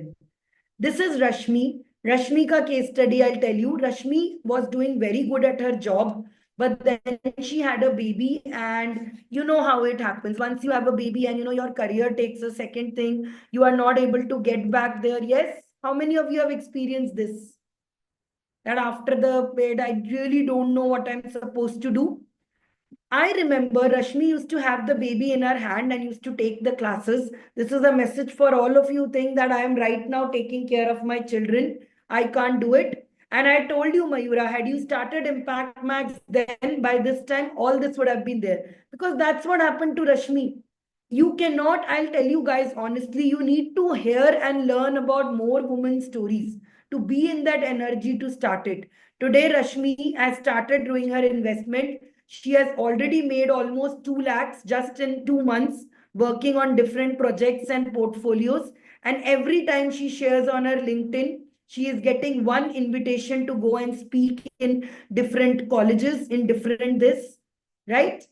This is Rashmi. Rashmi ka case study, I'll tell you. Rashmi was doing very good at her job, but then she had a baby, and you know how it happens. Once you have a baby and your career takes a second thing, you are not able to get back there. Yes? How many of you have experienced this? That after the bed, I really don't know what I'm supposed to do. I remember Rashmi used to have the baby in her hand and used to take the classes. This is a message for all of you think that I am right now taking care of my children. I can't do it. And I told you, Mayura, had you started Impact Max then, by this time, all this would have been there. Because that's what happened to Rashmi. You cannot, I'll tell you guys honestly, you need to hear and learn about more women's stories to be in that energy to start it. Today, Rashmi has started doing her investment. She has already made almost 2 lakhs just in 2 months working on different projects and portfolios. And every time she shares on her LinkedIn, she is getting one invitation to go and speak in different colleges, in different this, right?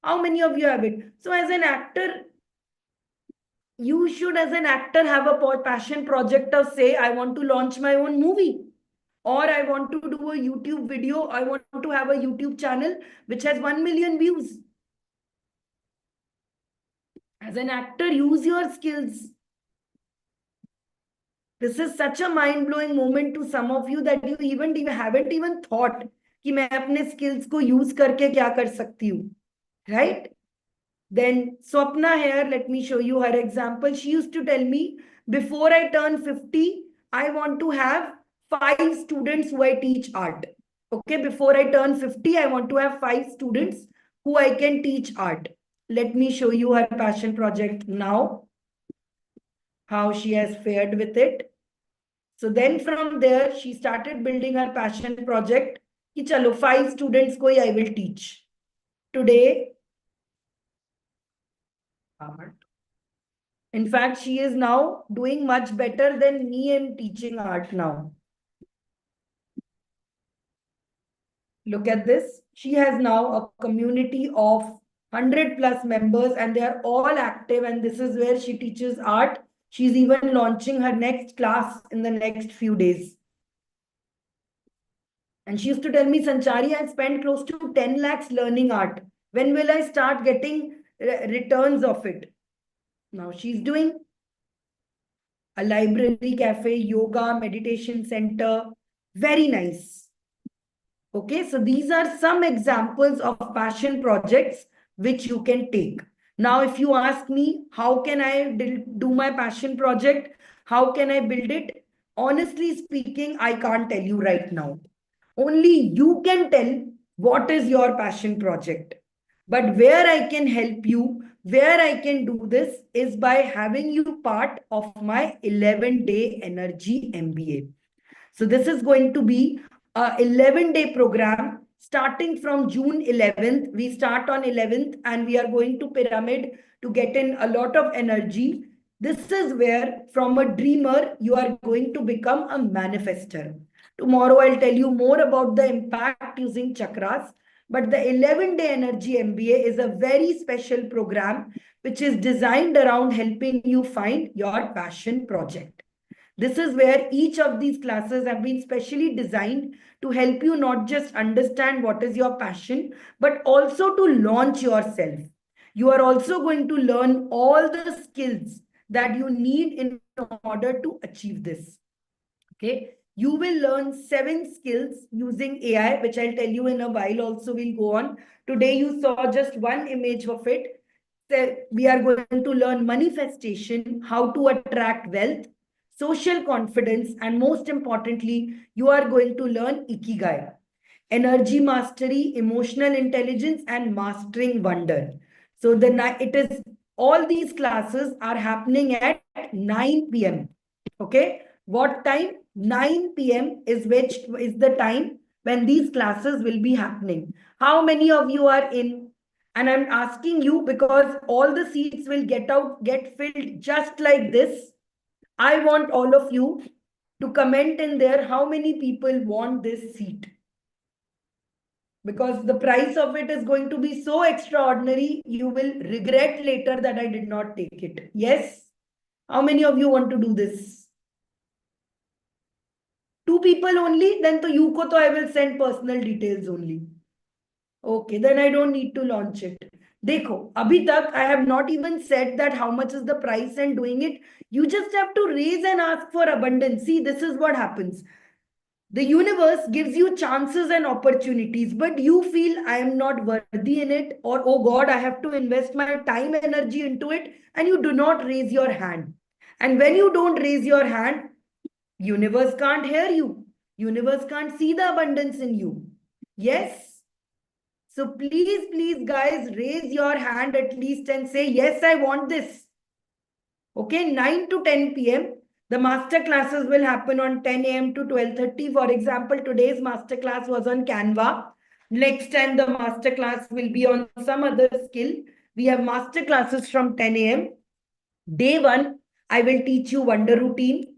How many of you have it? So as an actor, you should, as an actor, have a passion project of, say, I want to launch my own movie, or I want to do a YouTube video. I want to have a YouTube channel which has 1 million views. As an actor, use your skills. This is such a mind-blowing moment to some of you that you haven't even thought कि मैं अपने skills को use करके क्या कर सकती हूँ, right? Then Swapna here, let me show you her example. She used to tell me, before I turn 50, I want to have 5 students who I teach art. Okay, before I turn 50, I want to have 5 students who I can teach art. Let me show you her passion project now, how she has fared with it. So then from there, she started building her passion project. Ki chalo, 5 students ko I will teach. Today, art. In fact, she is now doing much better than me in teaching art now. Look at this. She has now a community of 100 plus members and they are all active, and this is where she teaches art. She's even launching her next class in the next few days. And she used to tell me, Sanchari, I spent close to 10 lakhs learning art. When will I start getting returns of it? Now she's doing a library, cafe, yoga, meditation center. Very nice. Okay, so these are some examples of passion projects which you can take. Now, if you ask me, how can I do my passion project? How can I build it? Honestly speaking, I can't tell you right now. Only you can tell what is your passion project. But where I can help you, where I can do this is by having you part of my 11-day energy MBA. So this is going to be a 11-day program starting from June 11th. We start on 11th and we are going to Pyramid to get in a lot of energy. This is where from a dreamer, you are going to become a manifester. Tomorrow, I'll tell you more about the impact using chakras. But the 11-day energy MBA is a very special program which is designed around helping you find your passion project. This is where each of these classes have been specially designed to help you not just understand what is your passion, but also to launch yourself. You are also going to learn all the skills that you need in order to achieve this. Okay. You will learn 7 skills using AI, which I'll tell you in a while also. We'll go on. Today, you saw just one image of it. We are going to learn manifestation, how to attract wealth, social confidence, and most importantly, you are going to learn Ikigai, energy mastery, emotional intelligence, and mastering wonder. So it is all these classes are happening at 9 p.m. Okay. What time? 9 p.m. is the time when these classes will be happening. How many of you are in? And I'm asking you because all the seats will get filled just like this. I want all of you to comment in there how many people want this seat. Because the price of it is going to be so extraordinary, you will regret later that I did not take it. Yes? How many of you want to do this? 2 people only? Then to you ko to I will send personal details only. Okay, then I don't need to launch it. Dekho, abhi tak I have not even said that how much is the price and doing it. You just have to raise and ask for abundance. See, this is what happens. The universe gives you chances and opportunities, but you feel I am not worthy in it, or oh God, I have to invest my time, energy into it, and you do not raise your hand. And when you don't raise your hand, universe can't hear you. Universe can't see the abundance in you. Yes. So please, guys, raise your hand at least and say, yes, I want this. Okay, 9 to 10 p.m. The master classes will happen on 10 a.m. to 12:30. For example, today's master class was on Canva. Next time, the master class will be on some other skill. We have master classes from 10 a.m. Day 1, I will teach you Wonder Routine.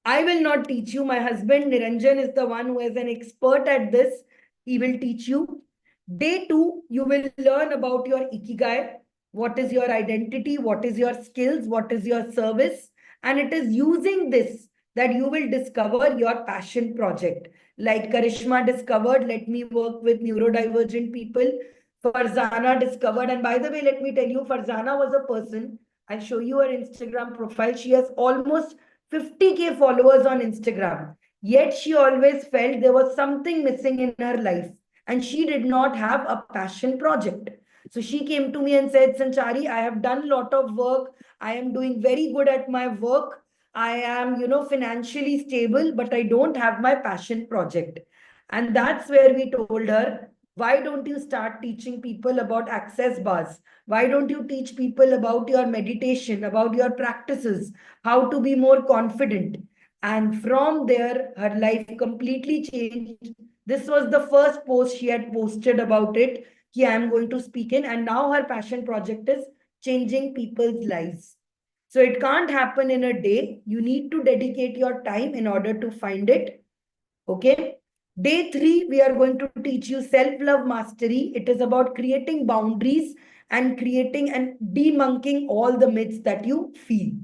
I will not teach you. My husband, Niranjan, is the one who is an expert at this. He will teach you. Day 2, you will learn about your Ikigai. what is your identity, what is your skills, what is your service. And it is using this that you will discover your passion project. Like Karishma discovered, let me work with neurodivergent people. Farzana discovered, and by the way, let me tell you, Farzana was a person, I'll show you her Instagram profile. She has almost 50K followers on Instagram. Yet she always felt there was something missing in her life and she did not have a passion project. So she came to me and said, Sanchari, I have done a lot of work. I am doing very good at my work. I am, financially stable, but I don't have my passion project. And that's where we told her, why don't you start teaching people about access bars? Why don't you teach people about your meditation, about your practices, how to be more confident? And from there, her life completely changed. This was the first post she had posted about it. I am going to speak in, and now her passion project is changing people's lives. So it can't happen in a day. You need to dedicate your time in order to find it. Okay. Day 3, we are going to teach you self-love mastery. It is about creating boundaries and creating and debunking all the myths that you feel.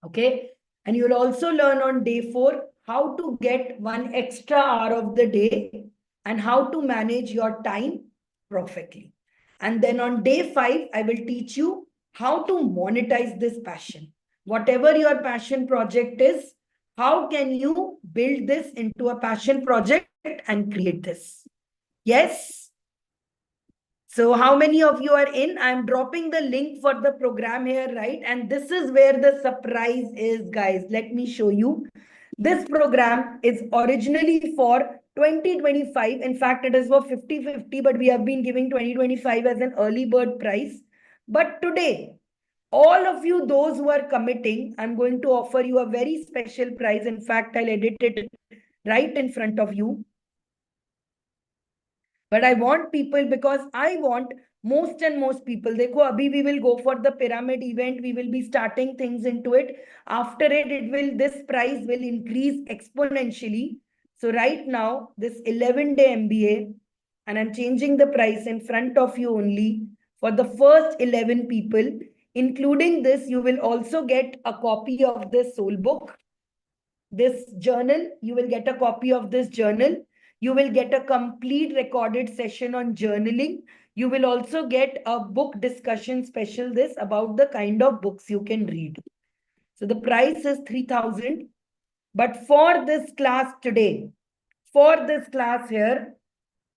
Okay. And you'll also learn on day 4 how to get 1 extra hour of the day and how to manage your time perfectly. And then on day 5, I will teach you how to monetize this passion. Whatever your passion project is, how can you build this into a passion project and create this? Yes. So how many of you are in? I'm dropping the link for the program here, right? And this is where the surprise is, guys. Let me show you. This program is originally for 2025. In fact, it is for 50-50, but we have been giving 2025 as an early bird price. But today, all of you, those who are committing, I'm going to offer you a very special prize. In fact, I'll edit it right in front of you. But I want people, because I want most and most people. Dekho, abhi we will go for the pyramid event. We will be starting things into it. After it, this price will increase exponentially. So right now, this 11-day MBA, and I'm changing the price in front of you only for the first 11 people. Including this, you will also get a copy of this soul book. This journal, you will get a copy of this journal. You will get a complete recorded session on journaling. You will also get a book discussion special this about the kind of books you can read. So the price is 3,000. But for this class today, for this class here,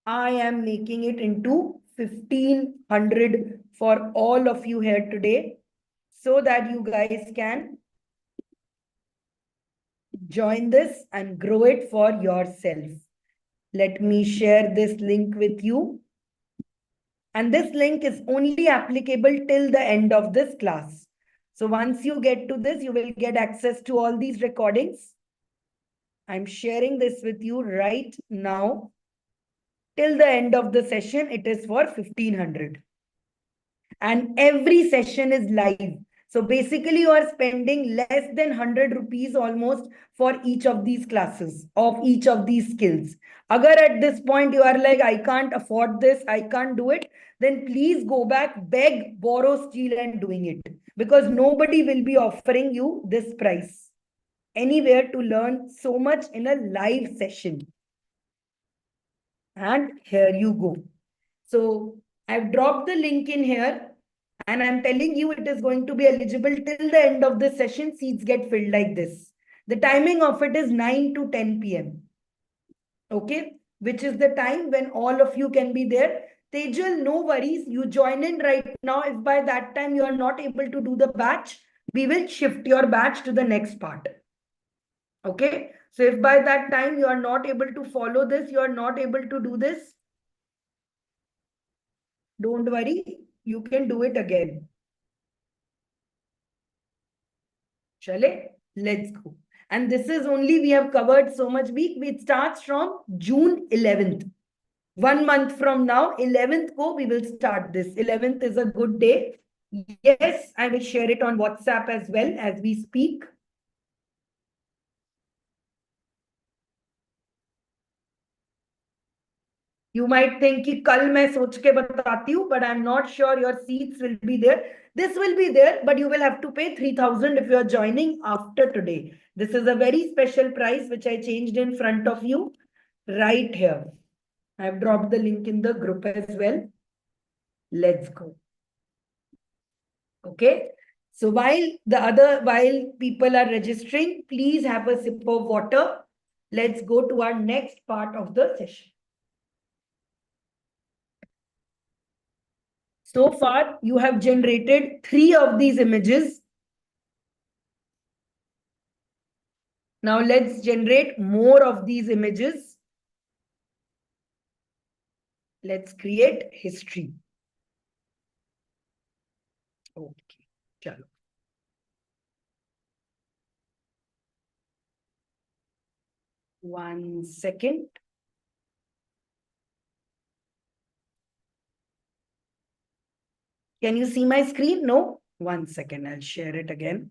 I am making it into 1,500 for all of you here today so that you guys can join this and grow it for yourself. Let me share this link with you. And this link is only applicable till the end of this class. So once you get to this, you will get access to all these recordings. I'm sharing this with you right now. Till the end of the session, it is for 1,500. And every session is live. So basically, you are spending less than 100 rupees almost for each of these classes, of each of these skills. Agar at this point you are like, I can't afford this, I can't do it, then please go back, beg, borrow, steal, and doing it. Because nobody will be offering you this price anywhere to learn so much in a live session. And here you go. So I've dropped the link in here. And I'm telling you, it is going to be eligible till the end of the session. Seats get filled like this. The timing of it is 9 to 10 p.m. Okay, which is the time when all of you can be there. Tejal, no worries. You join in right now. If by that time you are not able to do the batch, we will shift your batch to the next part. Okay, so if by that time you are not able to follow this, you are not able to do this, don't worry, you can do it again. Chale, let's go. And this is only, we have covered so much week. It starts from June 11th. 1 month from now, 11th ko, we will start this. 11th is a good day. Yes, I will share it on WhatsApp as well as we speak. You might think कि कल मैं सोच के बताती हूँ, but I'm not sure your seats will be there. This will be there, but you will have to pay 3,000 if you are joining after today. This is a very special price which I changed in front of you right here. I've dropped the link in the group as well. Let's go. Okay. So while people are registering, please have a sip of water. Let's go to our next part of the session. So far, you have generated 3 of these images. Now let's generate more of these images. Let's create history. Okay, chalo. One second. Can you see my screen? No? One second, I'll share it again.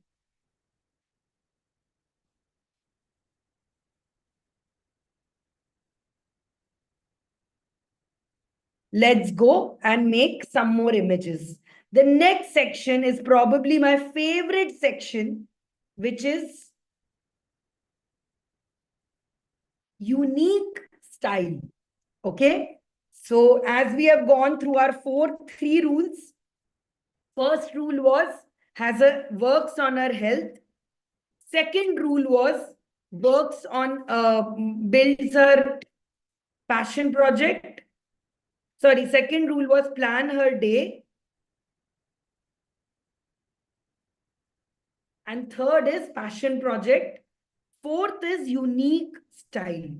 Let's go and make some more images. The next section is probably my favorite section, which is unique style. Okay. So as we have gone through our three rules, first rule was works on our health. Second rule was works on builds her passion project. Sorry, second rule was plan her day. And third is passion project. Fourth is unique style.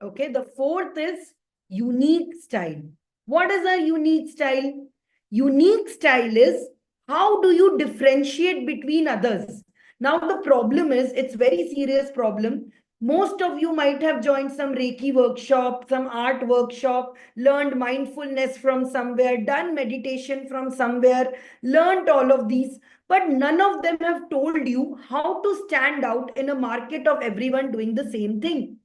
Okay, the fourth is unique style. What is a unique style? Unique style is how do you differentiate between others? Now the problem is, it's very serious problem. Most of you might have joined some Reiki workshop, some art workshop, learned mindfulness from somewhere, done meditation from somewhere, learned all of these, but none of them have told you how to stand out in a market of everyone doing the same thing.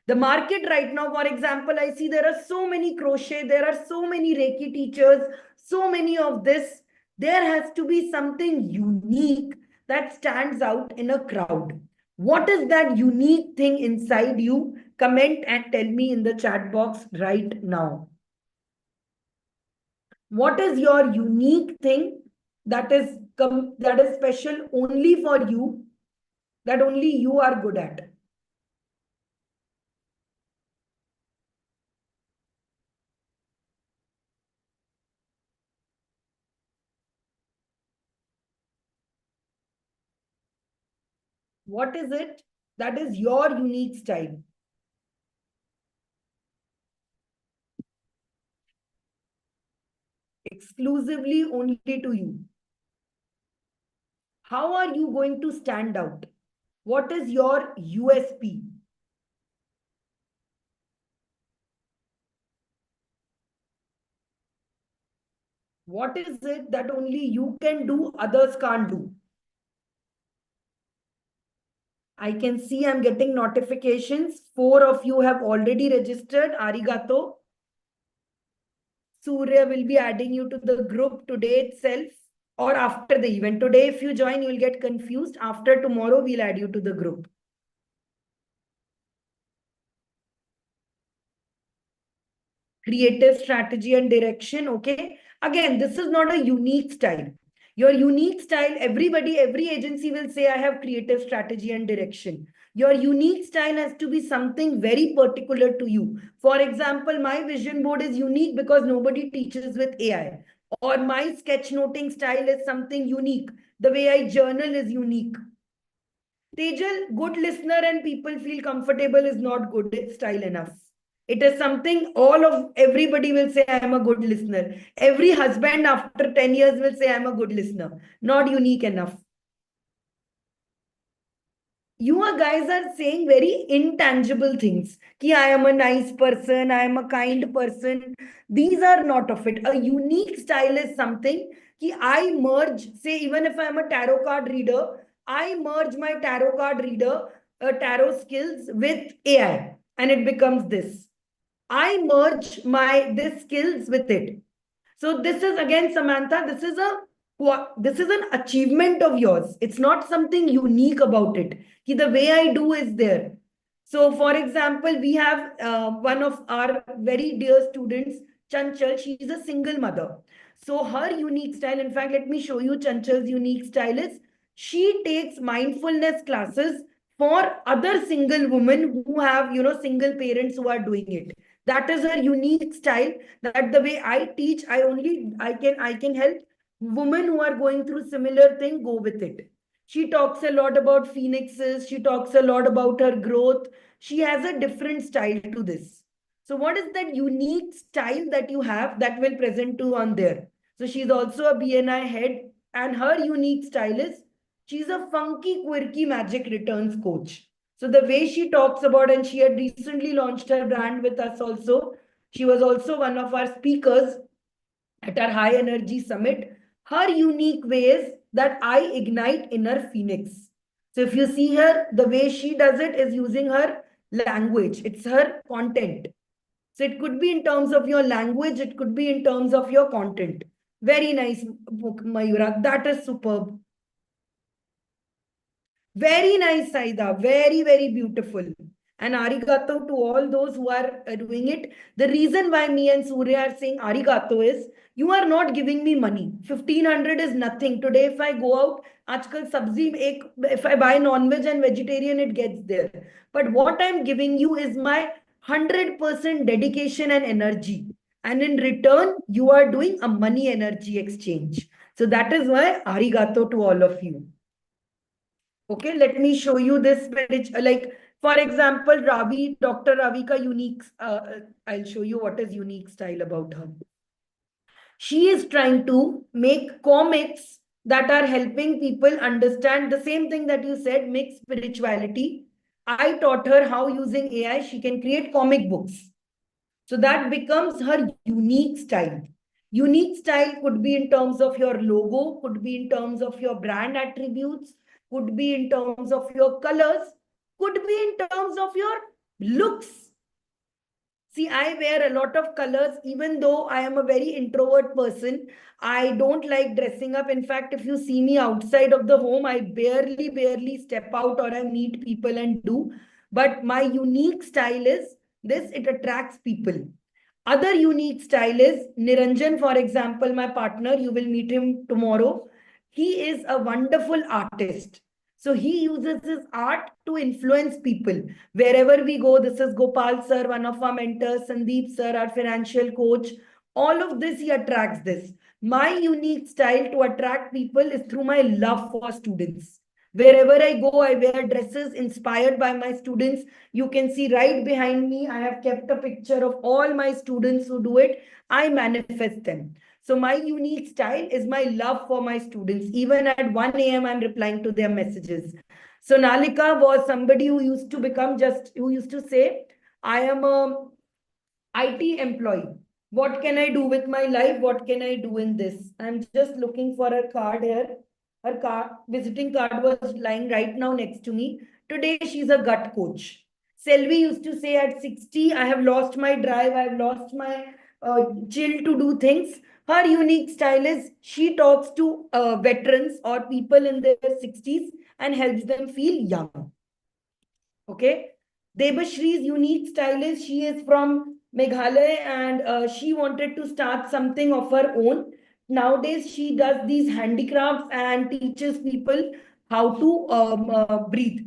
The market right now, for example, I see there are so many crochet, there are so many Reiki teachers, so many of this. There has to be something unique that stands out in a crowd. What is that unique thing inside you? Comment and tell me in the chat box right now. What is your unique thing that is special only for you, that only you are good at? What is it that is your unique style? Exclusively only to you. How are you going to stand out? What is your USP? What is it that only you can do, others can't do? I can see I'm getting notifications. 4 of you have already registered. Arigato. Surya will be adding you to the group today itself or after the event. Today, if you join, you will get confused. After tomorrow, we'll add you to the group. Creative strategy and direction. Okay. Again, this is not a unique style. Your unique style, every agency will say, I have creative strategy and direction. Your unique style has to be something very particular to you. For example, my vision board is unique because nobody teaches with AI. Or my sketchnoting style is something unique. The way I journal is unique. Tejal, good listener and people feel comfortable is not good style enough. It is something everybody will say, I am a good listener. Every husband after 10 years will say, I am a good listener. Not unique enough. You guys are saying very intangible things. Ki I am a nice person, I am a kind person. These are not of it. A unique style is something ki I merge, say even if I am a tarot card reader, I merge my tarot card reader tarot skills with AI, and it becomes this. I merge this skills with it. So this is again, Samantha, this is an achievement of yours. It's not something unique about it. The way I do is there. So for example, we have one of our very dear students, Chanchal. She's a single mother. So her unique style, in fact, let me show you Chanchal's unique style is she takes mindfulness classes for other single women who have, single parents who are doing it. That is her unique style, that the way I teach, I can help women who are going through similar thing go with it. She talks a lot about phoenixes. She talks a lot about her growth. She has a different style to this. So what is that unique style that you have that will present to on there? So she's also a BNI head, and her unique style is she's a funky, quirky magic returns coach. So the way she talks about, and she had recently launched her brand with us also. She was also one of our speakers at our high energy summit. Her unique ways that I ignite inner phoenix. So if you see her, the way she does it is using her language. It's her content. So it could be in terms of your language. It could be in terms of your content. Very nice book, Mayura. That is superb. Very nice, Saida. Very, very beautiful. And arigato to all those who are doing it. The reason why me and Surya are saying arigato is you are not giving me money. 1,500 is nothing. Today, if I go out, aajkal sabzi, if I buy non-veg and vegetarian, it gets there. But what I'm giving you is my 100% dedication and energy. And in return, you are doing a money energy exchange. So that is why arigato to all of you. Okay, let me show you this. Like, for example, Dr. Ravika unique. I'll show you what is unique style about her. She is trying to make comics that are helping people understand the same thing that you said, mix spirituality. I taught her how using AI, she can create comic books. So that becomes her unique style. Unique style could be in terms of your logo, could be in terms of your brand attributes, could be in terms of your colors, could be in terms of your looks. See, I wear a lot of colors, even though I am a very introvert person. I don't like dressing up. In fact, if you see me outside of the home, I barely step out or I meet people and do. But my unique style is this, it attracts people. Other unique style is Niranjan, for example, my partner, you will meet him tomorrow. He is a wonderful artist. So he uses his art to influence people. Wherever we go, this is Gopal sir, one of our mentors, Sandeep sir, our financial coach. All of this, he attracts this. My unique style to attract people is through my love for students. Wherever I go, I wear dresses inspired by my students. You can see right behind me, I have kept a picture of all my students who do it. I manifest them. So my unique style is my love for my students. Even at 1 a.m., I'm replying to their messages. So Nalika was somebody who used to say, I am a IT employee. What can I do with my life? What can I do in this? I'm just looking for a card here. Her card, visiting card was lying right now next to me. Today, she's a gut coach. Selvi used to say at 60, I have lost my drive, I've lost my chill to do things. Her unique style is she talks to veterans or people in their 60s and helps them feel young. Okay. Debashree's unique style is she is from Meghalaya and she wanted to start something of her own. Nowadays, she does these handicrafts and teaches people how to breathe.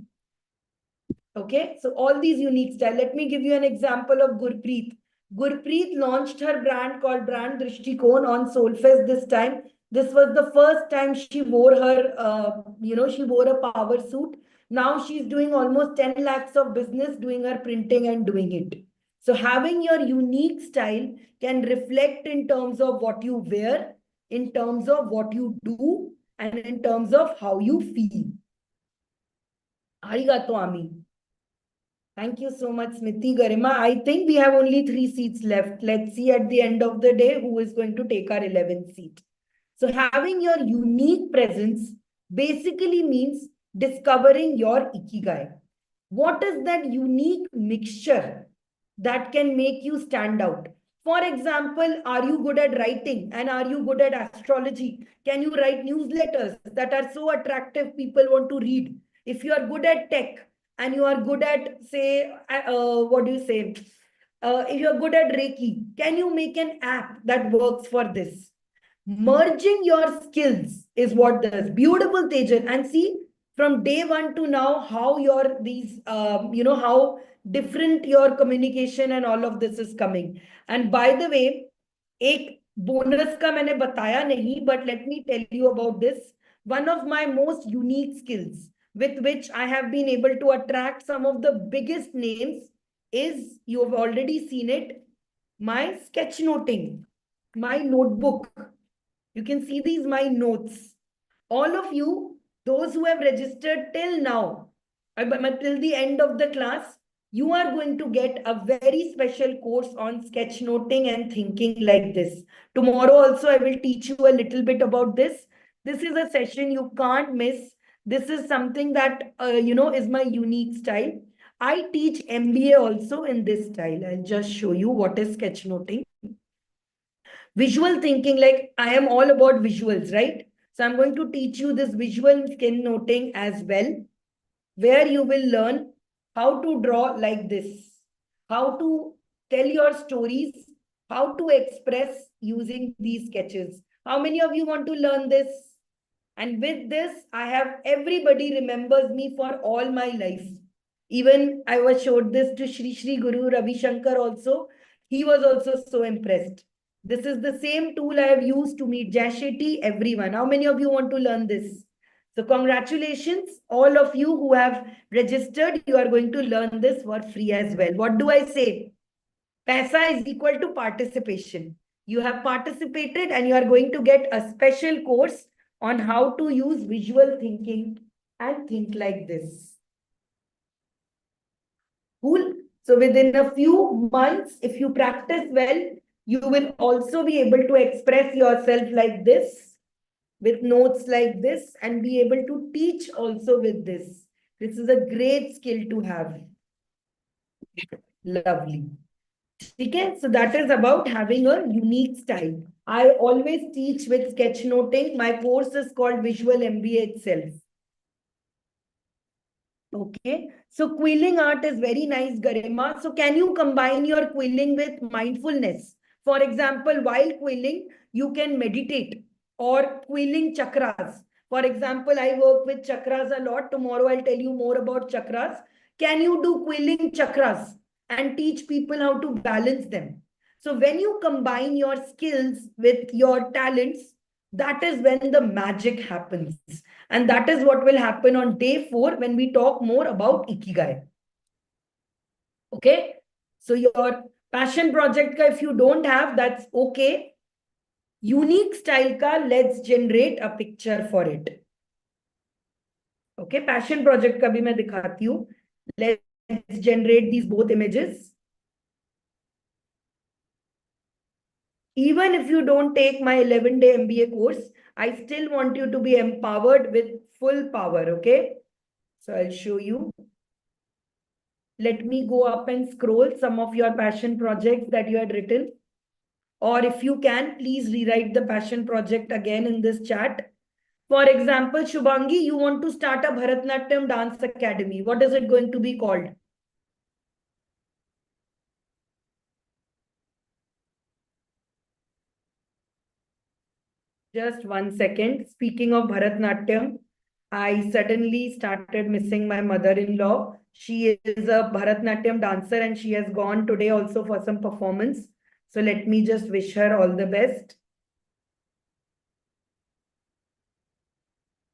Okay, so all these unique style. Let me give you an example of Gurpreet. Gurpreet launched her brand called Brand Drishtikon on Soulfest this time. This was the first time she wore her, she wore a power suit. Now she's doing almost 10 lakhs of business doing her printing and doing it. So having your unique style can reflect in terms of what you wear, in terms of what you do, and in terms of how you feel. Arigato, Ami. Thank you so much, Smriti Garima. I think we have only 3 seats left. Let's see at the end of the day who is going to take our 11th seat. So having your unique presence basically means discovering your ikigai. What is that unique mixture that can make you stand out? For example, are you good at writing and are you good at astrology? Can you write newsletters that are so attractive people want to read? If you are good at tech and you are good at, say, what do you say? If you're good at Reiki, can you make an app that works for this? Merging your skills is what does. Beautiful, Tejan. And see, from day one to now, how your these, how different your communication and all of this is coming. And by the way, एक bonus का मैंने बताया नहीं, but let me tell you about this. One of my most unique skills with which I have been able to attract some of the biggest names is, you have already seen it, my sketchnoting, my notebook. You can see these my notes. All of you, those who have registered till now, till the end of the class, you are going to get a very special course on sketchnoting and thinking like this. Tomorrow also, I will teach you a little bit about this. This is a session you can't miss. This is something that, is my unique style. I teach MBA also in this style. I'll just show you what is sketchnoting. Visual thinking, like I am all about visuals, right? So I'm going to teach you this visual skin noting as well, where you will learn how to draw like this, how to tell your stories, how to express using these sketches. How many of you want to learn this? And with this, I have everybody remembers me for all my life. Even I was showed this to Shri Guru Ravi Shankar also. He was also so impressed. This is the same tool I have used to meet Jai Shetty, everyone. How many of you want to learn this? So congratulations, all of you who have registered, you are going to learn this for free as well. What do I say? Paisa is equal to participation. You have participated and you are going to get a special course on how to use visual thinking and think like this. Cool. So within a few months, if you practice well, you will also be able to express yourself like this, with notes like this, and be able to teach also with this. This is a great skill to have. Lovely. Okay, so that is about having a unique style. I always teach with sketchnoting. My course is called Visual MBA itself. Okay, so quilling art is very nice, Garima. So can you combine your quilling with mindfulness? For example, while quilling, you can meditate or quilling chakras. For example, I work with chakras a lot. Tomorrow I'll tell you more about chakras. Can you do quilling chakras and teach people how to balance them? So when you combine your skills with your talents, that is when the magic happens. And that is what will happen on day 4 when we talk more about Ikigai. Okay. So your passion project ka, if you don't have, that's okay. Unique style ka, let's generate a picture for it. Okay. Passion project ka bhi main dikhati hu. Let's generate these both images. Even if you don't take my 11-day MBA course, I still want you to be empowered with full power. Okay. So I'll show you. Let me go up and scroll some of your passion projects that you had written. Or if you can, please rewrite the passion project again in this chat. For example, Shubhangi, you want to start a Bharatanatyam dance academy. What is it going to be called? Just 1 second. Speaking of Bharatanatyam, I suddenly started missing my mother-in-law. She is a Bharatanatyam dancer and she has gone today also for some performance. So let me just wish her all the best.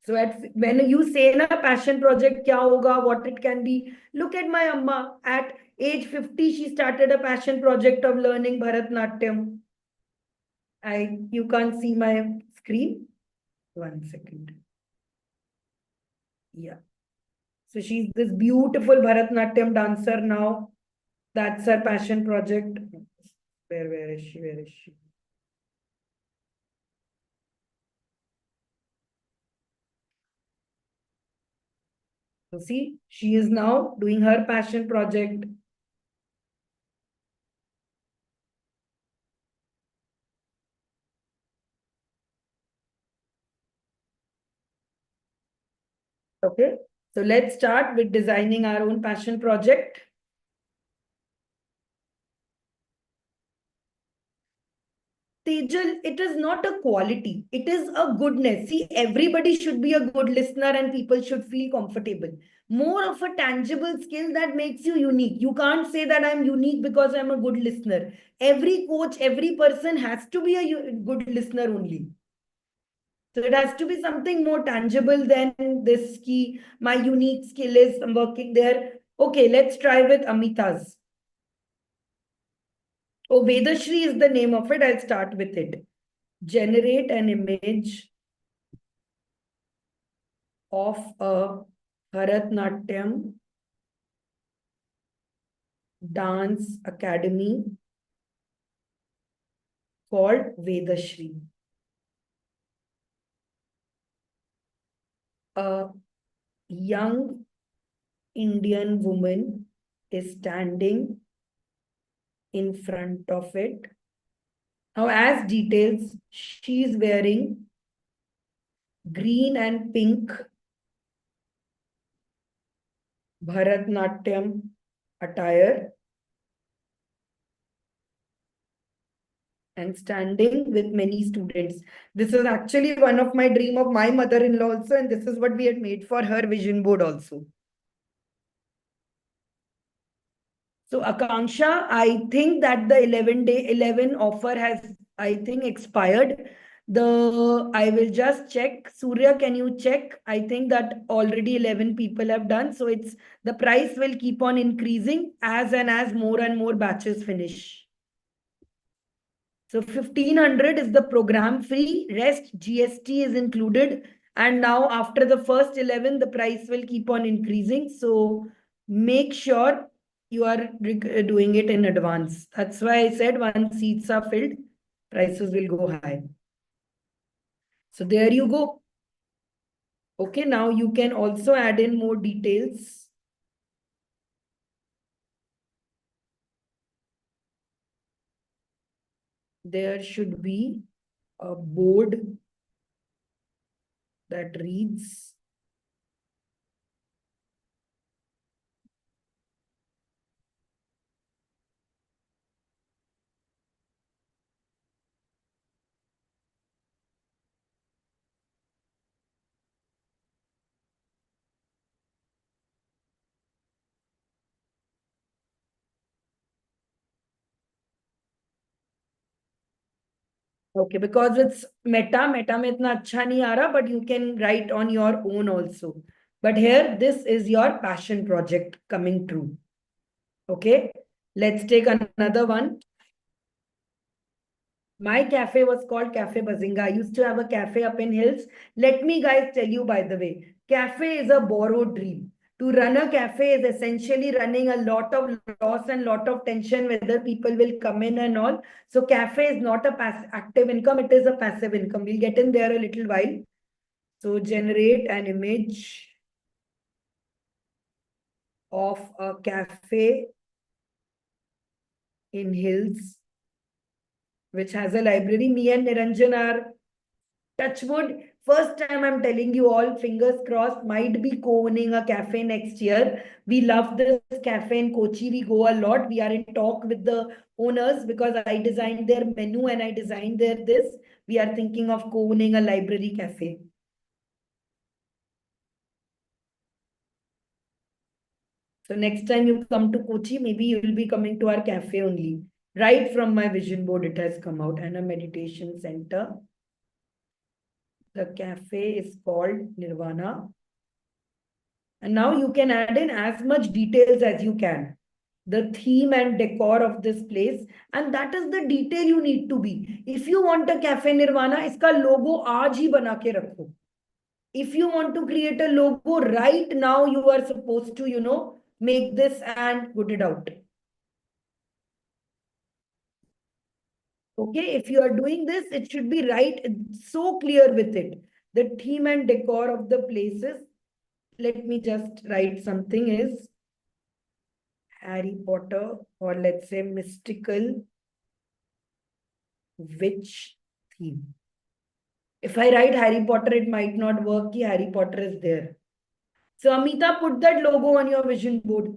So when you say na passion project kya hoga, what it can be, look at my amma. At age 50, she started a passion project of learning Bharatanatyam. You can't see my screen. 1 second. Yeah. So she's this beautiful Bharatanatyam dancer now. That's her passion project. Where is she? Where is she? So see, she is now doing her passion project. Okay, so let's start with designing our own passion project. Tejal, it is not a quality, it is a goodness. See, everybody should be a good listener and people should feel comfortable. More of a tangible skill that makes you unique. You can't say that I'm unique because I'm a good listener. Every coach, every person has to be a good listener only. So it has to be something more tangible than this key. My unique skill is I'm working there. Okay, let's try with Amita's. Oh, Vedashri is the name of it. I'll start with it. Generate an image of a Bharatnatyam dance academy called Vedashri. A young Indian woman is standing in front of it. Now, as details, she is wearing green and pink Bharatnatyam attire and standing with many students. This is actually one of my dream of my mother-in-law also, and this is what we had made for her vision board also. So Akanksha, I think that the 11 offer has, I think, expired. I will just check. Surya, can you check? I think that already 11 people have done. So the price will keep on increasing as more and more batches finish. So 1500 is the program fee. Rest GST is included. And now after the first 11, the price will keep on increasing. So make sure you are doing it in advance. That's why I said once seats are filled, prices will go high. So there you go. Okay, now you can also add in more details. There should be a board that reads okay, because it's meta में इतना अच्छा नहीं आ रहा, but you can write on your own also. But here, this is your passion project coming true. Okay, let's take another one. My cafe was called Cafe Bazinga. I used to have a cafe up in hills. Let me guys tell you, by the way, cafe is a borrowed dream. To run a cafe is essentially running a lot of loss and lot of tension, whether people will come in and all. So cafe is not a active income, it is a passive income. We'll get in there a little while. So generate an image of a cafe in hills, which has a library. Me and Niranjan are touchwood. First time I'm telling you all, fingers crossed, might be co-owning a cafe next year. We love this cafe in Kochi. We go a lot. We are in talk with the owners because I designed their menu and I designed their this. We are thinking of co-owning a library cafe. So next time you come to Kochi, maybe you will be coming to our cafe only. Right from my vision board, it has come out. And a meditation center. The cafe is called Nirvana. And now you can add in as much details as you can. The theme and decor of this place. And that is the detail you need to be. If you want a cafe Nirvana, iska logo aaj hi bana ke rakho. If you want to create a logo right now, you are supposed to, make this and put it out. Okay, if you are doing this, it should be right, so clear with it. The theme and decor of the places let me just write something is Harry Potter, or let's say mystical witch theme. If I write Harry Potter, it might not work. Ki Harry Potter is there. So Amita, put that logo on your vision board.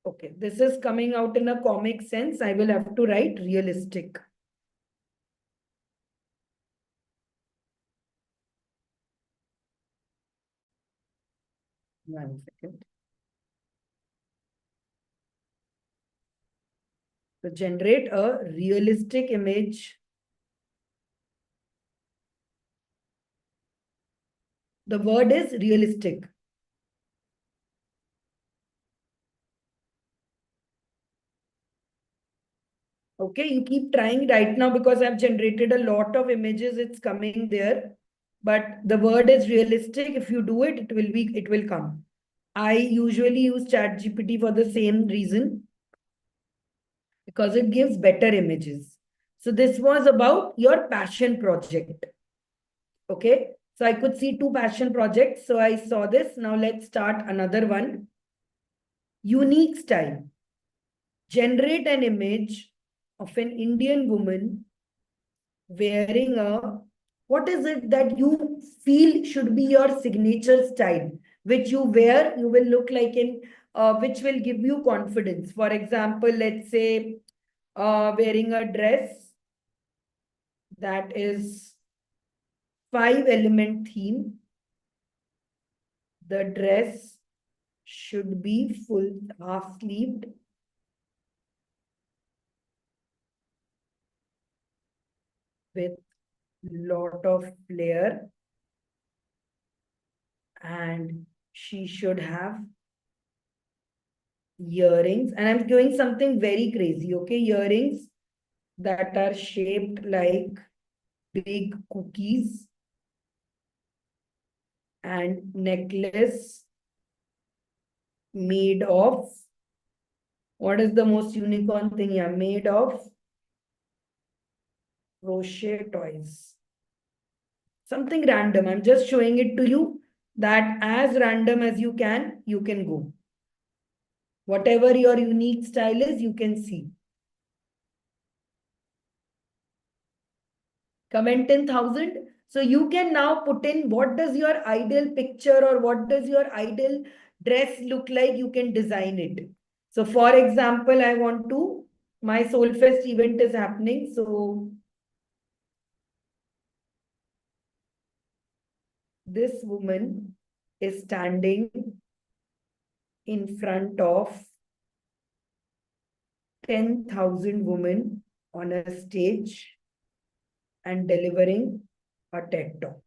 Okay, this is coming out in a comic sense. I will have to write realistic. One second. So generate a realistic image. The word is realistic. Okay, you keep trying right now because I've generated a lot of images. It's coming there. But the word is realistic. If you do it, it will come. I usually use ChatGPT for the same reason, because it gives better images. So this was about your passion project. Okay. So I could see two passion projects. So I saw this. Now let's start another one. Unique style. Generate an image of an Indian woman wearing a, what is it that you feel should be your signature style, which you wear, you will look like in, which will give you confidence. For example, let's say wearing a dress that is 5-element theme. The dress should be full half sleeved. With lot of flair, and she should have earrings, and I'm doing something very crazy. Okay, earrings that are shaped like big cookies, and necklace made of, what is the most unicorn thing here? Made of crochet toys. Something random. I'm just showing it to you that as random as you can go. Whatever your unique style is, you can see. Comment in 1,000. So you can now put in what does your ideal picture or what does your ideal dress look like. You can design it. So for example, I want to, my Soulfest event is happening. So this woman is standing in front of 10,000 women on a stage and delivering a TED talk.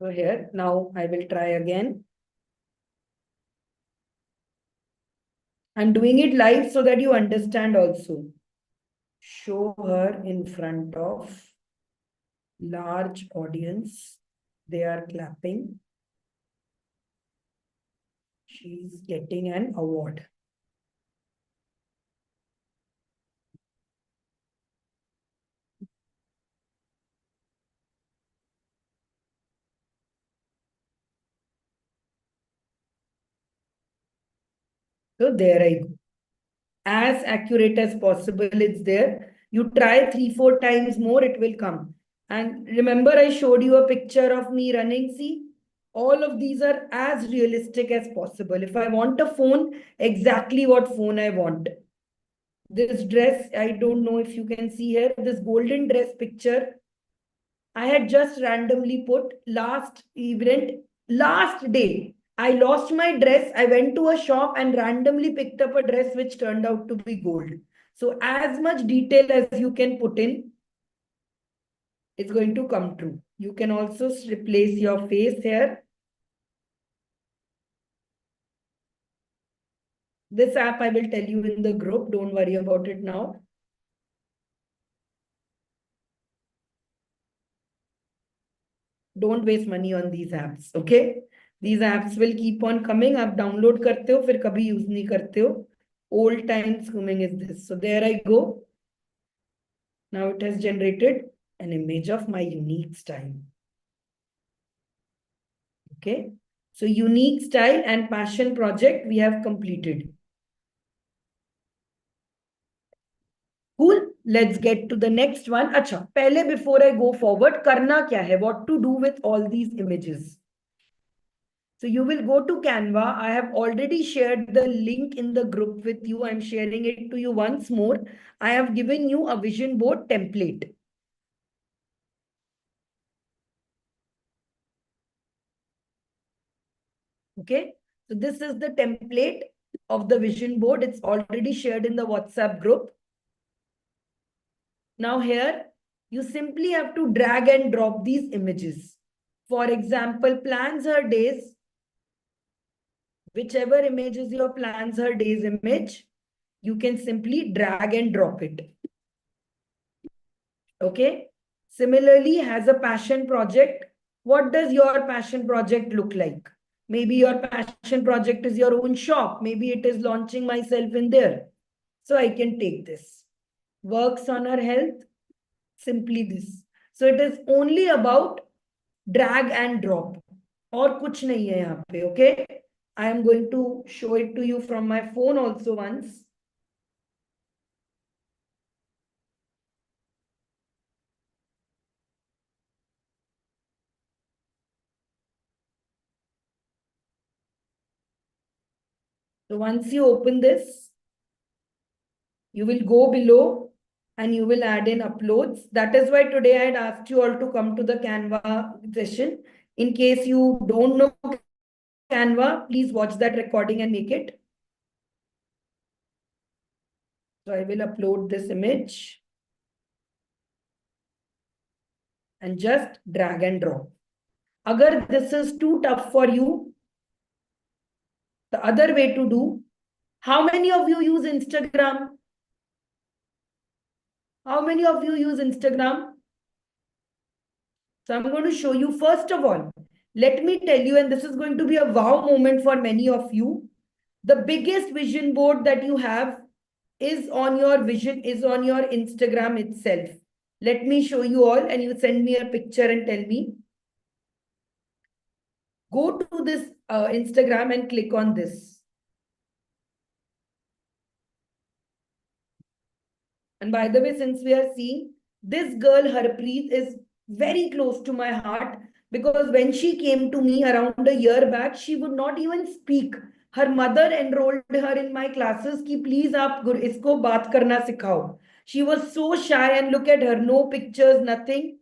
So here, now I will try again. I'm doing it live so that you understand also. Show her in front of large audience. They are clapping. She's getting an award. So there I go. As accurate as possible, it's there. You try 3-4 times more, it will come. And remember, I showed you a picture of me running. See, all of these are as realistic as possible. If I want a phone, exactly what phone I want. This dress, I don't know if you can see here, this golden dress picture, I had just randomly put last event, last day. I lost my dress. I went to a shop and randomly picked up a dress which turned out to be gold. So as much detail as you can put in, it's going to come true. You can also replace your face here. This app I will tell you in the group. Don't worry about it now. Don't waste money on these apps, okay? These apps will keep on coming. आप download करते हो फिर कभी use नहीं करते हो. Old time swimming is this. So there I go. Now it has generated an image of my unique style. Okay. So unique style and passion project we have completed. Cool. Let's get to the next one. अच्छा, पहले before I go forward, करना क्या है? What to do with all these images? So you will go to Canva. I have already shared the link in the group with you. I'm sharing it to you once more. I have given you a vision board template. Okay. So this is the template of the vision board. It's already shared in the WhatsApp group. Now here, you simply have to drag and drop these images. For example, plans her days. Whichever image is your plans her days image, you can simply drag and drop it. Okay. Similarly, has a passion project. What does your passion project look like? Maybe your passion project is your own shop. Maybe it is launching myself in there. So I can take this. Works on her health. Simply this. So it is only about drag and drop. और कुछ नहीं है यहाँ पे. Okay. I am going to show it to you from my phone also once. So once you open this, you will go below and you will add in uploads. That is why today I had asked you all to come to the Canva session. In case you don't know Canva, please watch that recording and make it. So I will upload this image and just drag and drop. Agar this is too tough for you, the other way to do, how many of you use Instagram? How many of you use Instagram? So I'm going to show you first of all, let me tell you, and this is going to be a wow moment for many of you. The biggest vision board that you have is on your Instagram itself. Let me show you all and you send me a picture and tell me. Go to this Instagram and click on this. And by the way, since we are seeing this girl, Harpreet, is very close to my heart because when she came to me around a year back, she would not even speak. Her mother enrolled her in my classes ki please aap isko baat karna sikhao. She was so shy and look at her, no pictures, nothing.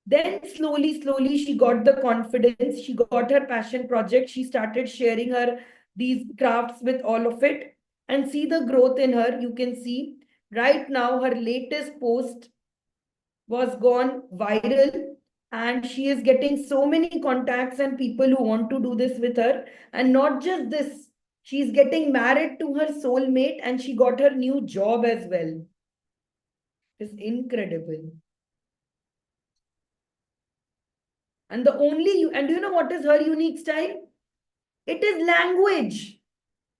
Then slowly, she got the confidence. She got her passion project. She started sharing her these crafts with all of it and see the growth in her. You can see right now her latest post was gone viral and she is getting so many contacts and people who want to do this with her. And not just this, she's getting married to her soulmate and she got her new job as well. It's incredible. And do you know what is her unique style? It is language.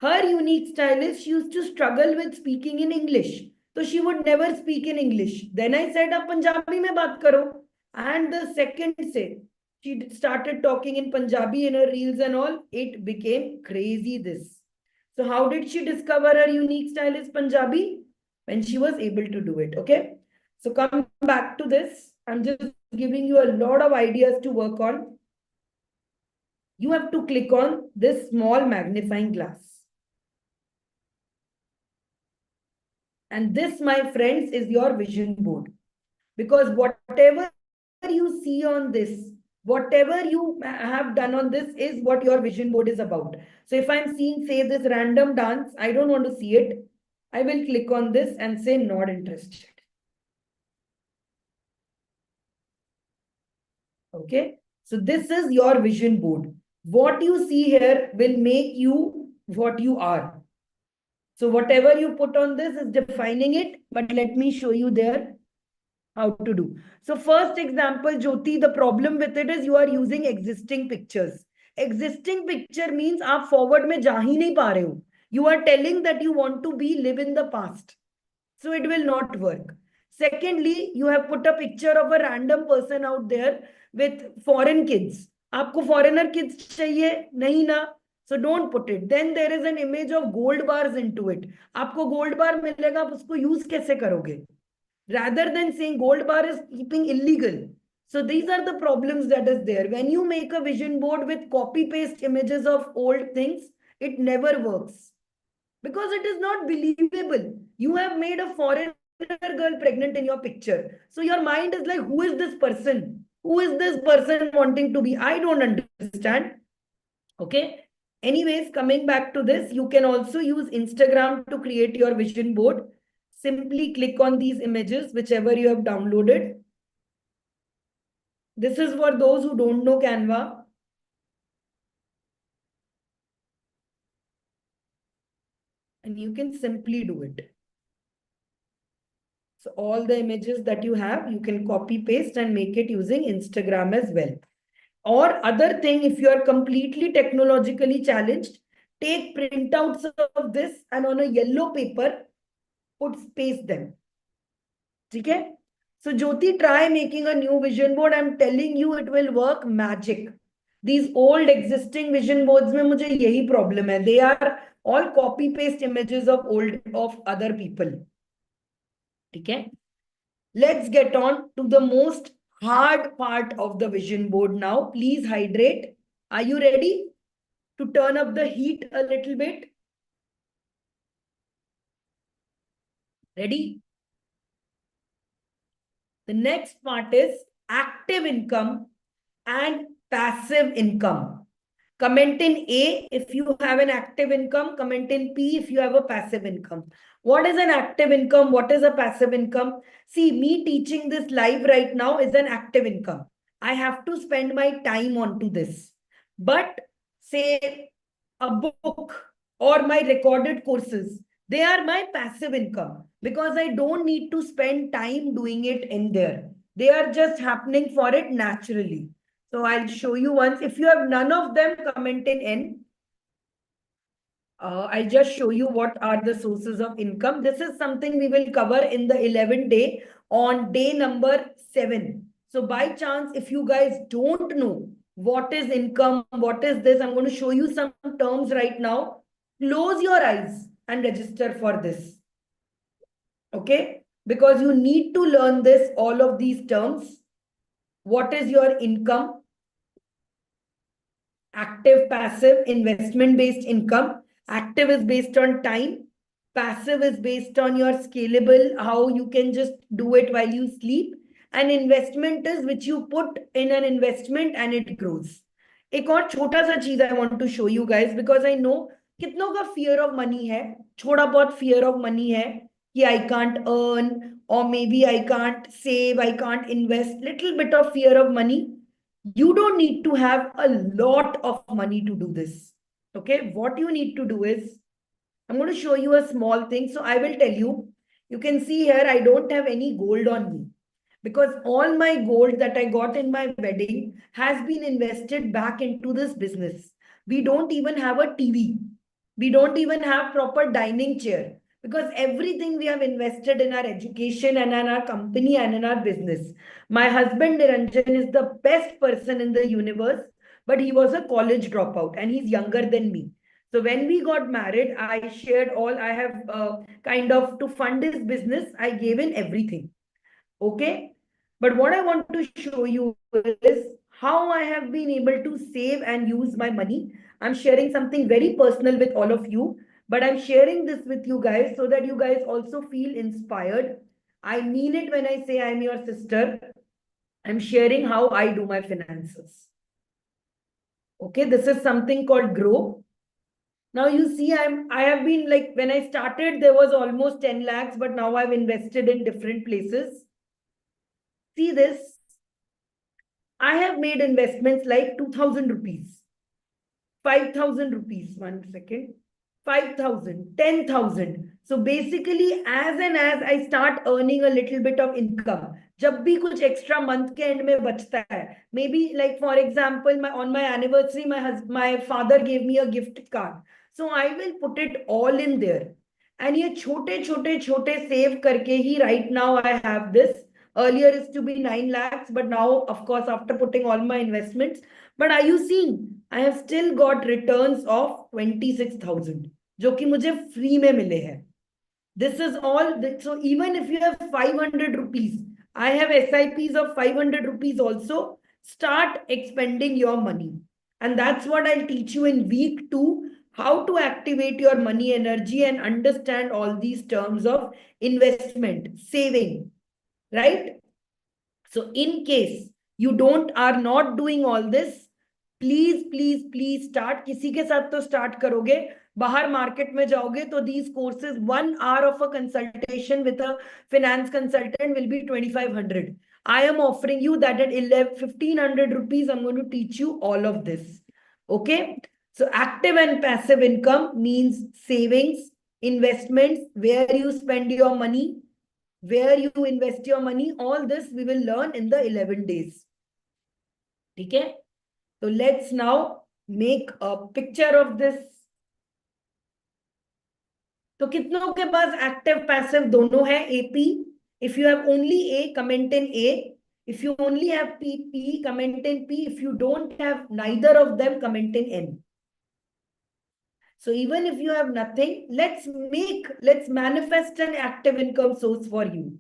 Her unique style is she used to struggle with speaking in English. So she would never speak in English. Then I said, "Ab Punjabi mein baat karo." And the second say, she started talking in Punjabi in her reels and all. It became crazy this. So how did she discover her unique style is Punjabi? When she was able to do it. Okay. So come back to this. I'm just giving you a lot of ideas to work on. You have to click on this small magnifying glass. And this, my friends, is your vision board. Because whatever you see on this, whatever you have done on this is what your vision board is about. So if I'm seeing, say, this random dance, I don't want to see it. I will click on this and say not interested. Okay. So this is your vision board. What you see here will make you what you are. So whatever you put on this is defining it, but let me show you there how to do. So first example, Jyoti, the problem with it is you are using existing pictures. existing picture means आप forward में जा ही नहीं पा रहे हो. You are telling that you want to live in the past. So it will not work. Secondly, you have put a picture of a random person out there with foreign kids. आपको foreigner kids चाहिए नहीं ना? So don't put it. Then there is an image of gold bars into it. आपको gold bar मिलेगा, आप उसको use कैसे करोगे? Rather than saying gold bar is keeping illegal. So these are the problems that is there. When you make a vision board with copy paste images of old things, it never works. Because it is not believable. You have made a foreigner girl pregnant in your picture. So your mind is like, who is this person? Who is this person wanting to be? I don't understand. Okay. Anyways, coming back to this, you can also use Instagram to create your vision board. Simply click on these images, whichever you have downloaded. This is for those who don't know Canva. And you can simply do it. So all the images that you have, you can copy paste and make it using Instagram as well. Or other thing, if you are completely technologically challenged, take printouts of this and on a yellow paper, paste them. Okay? So Jyoti, try making a new vision board. I'm telling you, it will work magic. These old existing vision boards में मुझे यही problem है. They are all copy paste images of other people. Okay? Let's get on to the most hard part of the vision board now. Please hydrate. Are you ready to turn up the heat a little bit? Ready? The next part is active income and passive income. Comment in A if you have an active income. Comment in P if you have a passive income. What is an active income? What is a passive income? See, me teaching this live right now is an active income. I have to spend my time onto this. But say a book or my recorded courses, they are my passive income because I don't need to spend time doing it in there. They are just happening for it naturally. So I'll show you once. If you have none of them, comment in N. I'll just show you what are the sources of income. This is something we will cover in the 11th day on day number 7. So by chance, if you guys don't know what is income, what is this, I'm going to show you some terms right now. Close your eyes and register for this. Okay? Because you need to learn this, all of these terms. What is your income? Active, passive, investment-based income. Active is based on time. Passive is based on your scalable, how you can just do it while you sleep. And investment is which you put in an investment and it grows. एक और छोटा सा चीज I want to show you guys because I know कितनों का fear of money है, थोड़ा बहुत fear of money है कि I can't earn or maybe I can't save, I can't invest, little bit of fear of money. You don't need to have a lot of money to do this. Okay, what you need to do is, I'm going to show you a small thing. So I will tell you, you can see here, I don't have any gold on me because all my gold that I got in my wedding has been invested back into this business. We don't even have a TV. We don't even have proper dining chair because everything we have invested in our education and in our company and in our business. My husband Niranjan is the best person in the universe, but he was a college dropout and he's younger than me. So when we got married, I shared all, I have kind of to fund his business, I gave in everything. Okay. But what I want to show you is how I have been able to save and use my money. I'm sharing something very personal with all of you, but I'm sharing this with you guys so that you guys also feel inspired. I mean it when I say I'm your sister. I'm sharing how I do my finances. Okay, this is something called Grow. Now you see, I have been like, when I started, there was almost 10 lakhs, but now I've invested in different places. See this. I have made investments like 2,000 rupees, 5,000 rupees, 1 second, 5,000, 10,000. So basically, as and as I start earning a little bit of income, जब भी कुछ extra month के and में बचता है, may be like for example on my anniversary my father gave me a gift card, so I will put it all in there, and ये छोटे छोटे छोटे सेव करके ही right now I have this. Earlier is to be 9 lakhs, but now, of course, after putting all my investments, but are you seeing? I have still got returns of 26,000, जो कि मुझे free में मिले हैं. This is all. So even if you have 500 rupees, I have SIPs of 500 rupees also. Start expending your money. And that's what I'll teach you in week 2, how to activate your money energy and understand all these terms of investment, saving, right? So in case you are not doing all this, please start. किसी के साथ तो start करोगे, बाहर market में जाओगे तो these courses 1 hour of a consultation with a finance consultant will be 2,500. I am offering you that at 1,500 rupees, I'm going to teach you all of this. Okay. So active and passive income means savings, investments, where you spend your money, where you invest your money. All this we will learn in the 11 days. Okay. So let's now make a picture of this. तो कितनों के पास active passive दोनों है? AP. If you have only A, comment in A. If you only have P, comment in P. If you don't have neither of them, comment in N. So even if you have nothing, let's manifest an active income source for you.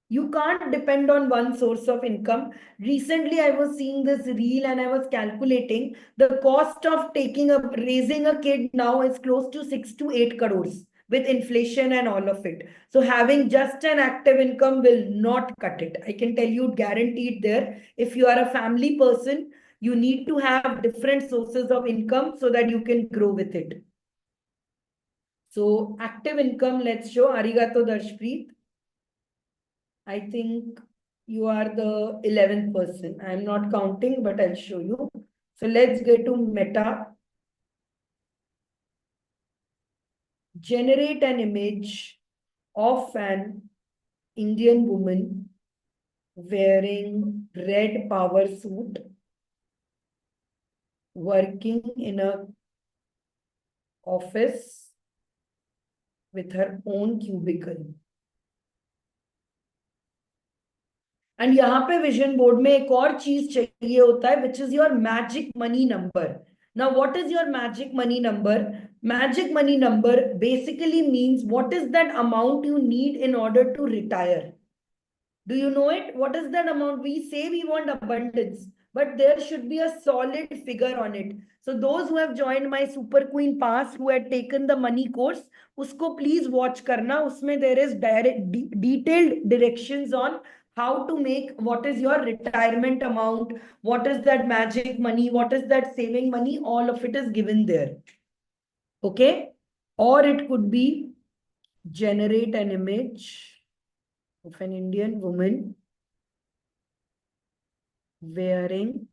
You can't depend on one source of income. Recently, I was seeing this reel and I was calculating the cost of raising a kid now is close to 6 to 8 crores with inflation and all of it. So having just an active income will not cut it. I can tell you guaranteed there. If you are a family person, you need to have different sources of income so that you can grow with it. So active income, let's show. Arigato Darshpreet. I think you are the 11th person. I'm not counting, but I'll show you. So let's get to Meta. Generate an image of an Indian woman wearing red power suit, working in a office with her own cubicle. And यहाँ पे vision board में एक और चीज चाहिए होता है, which is your magic money number. Now what is your magic money number? Magic money number basically means what is that amount you need in order to retire. Do you know it? What is that amount? We say we want abundance, but there should be a solid figure on it. So those who have joined my Super Queen Pass, who had taken the money course, usko please watch karna. Usme there is detailed directions on how to make, what is your retirement amount, what is that magic money, what is that saving money, all of it is given there. Okay. Or it could be generate an image of an Indian woman wearing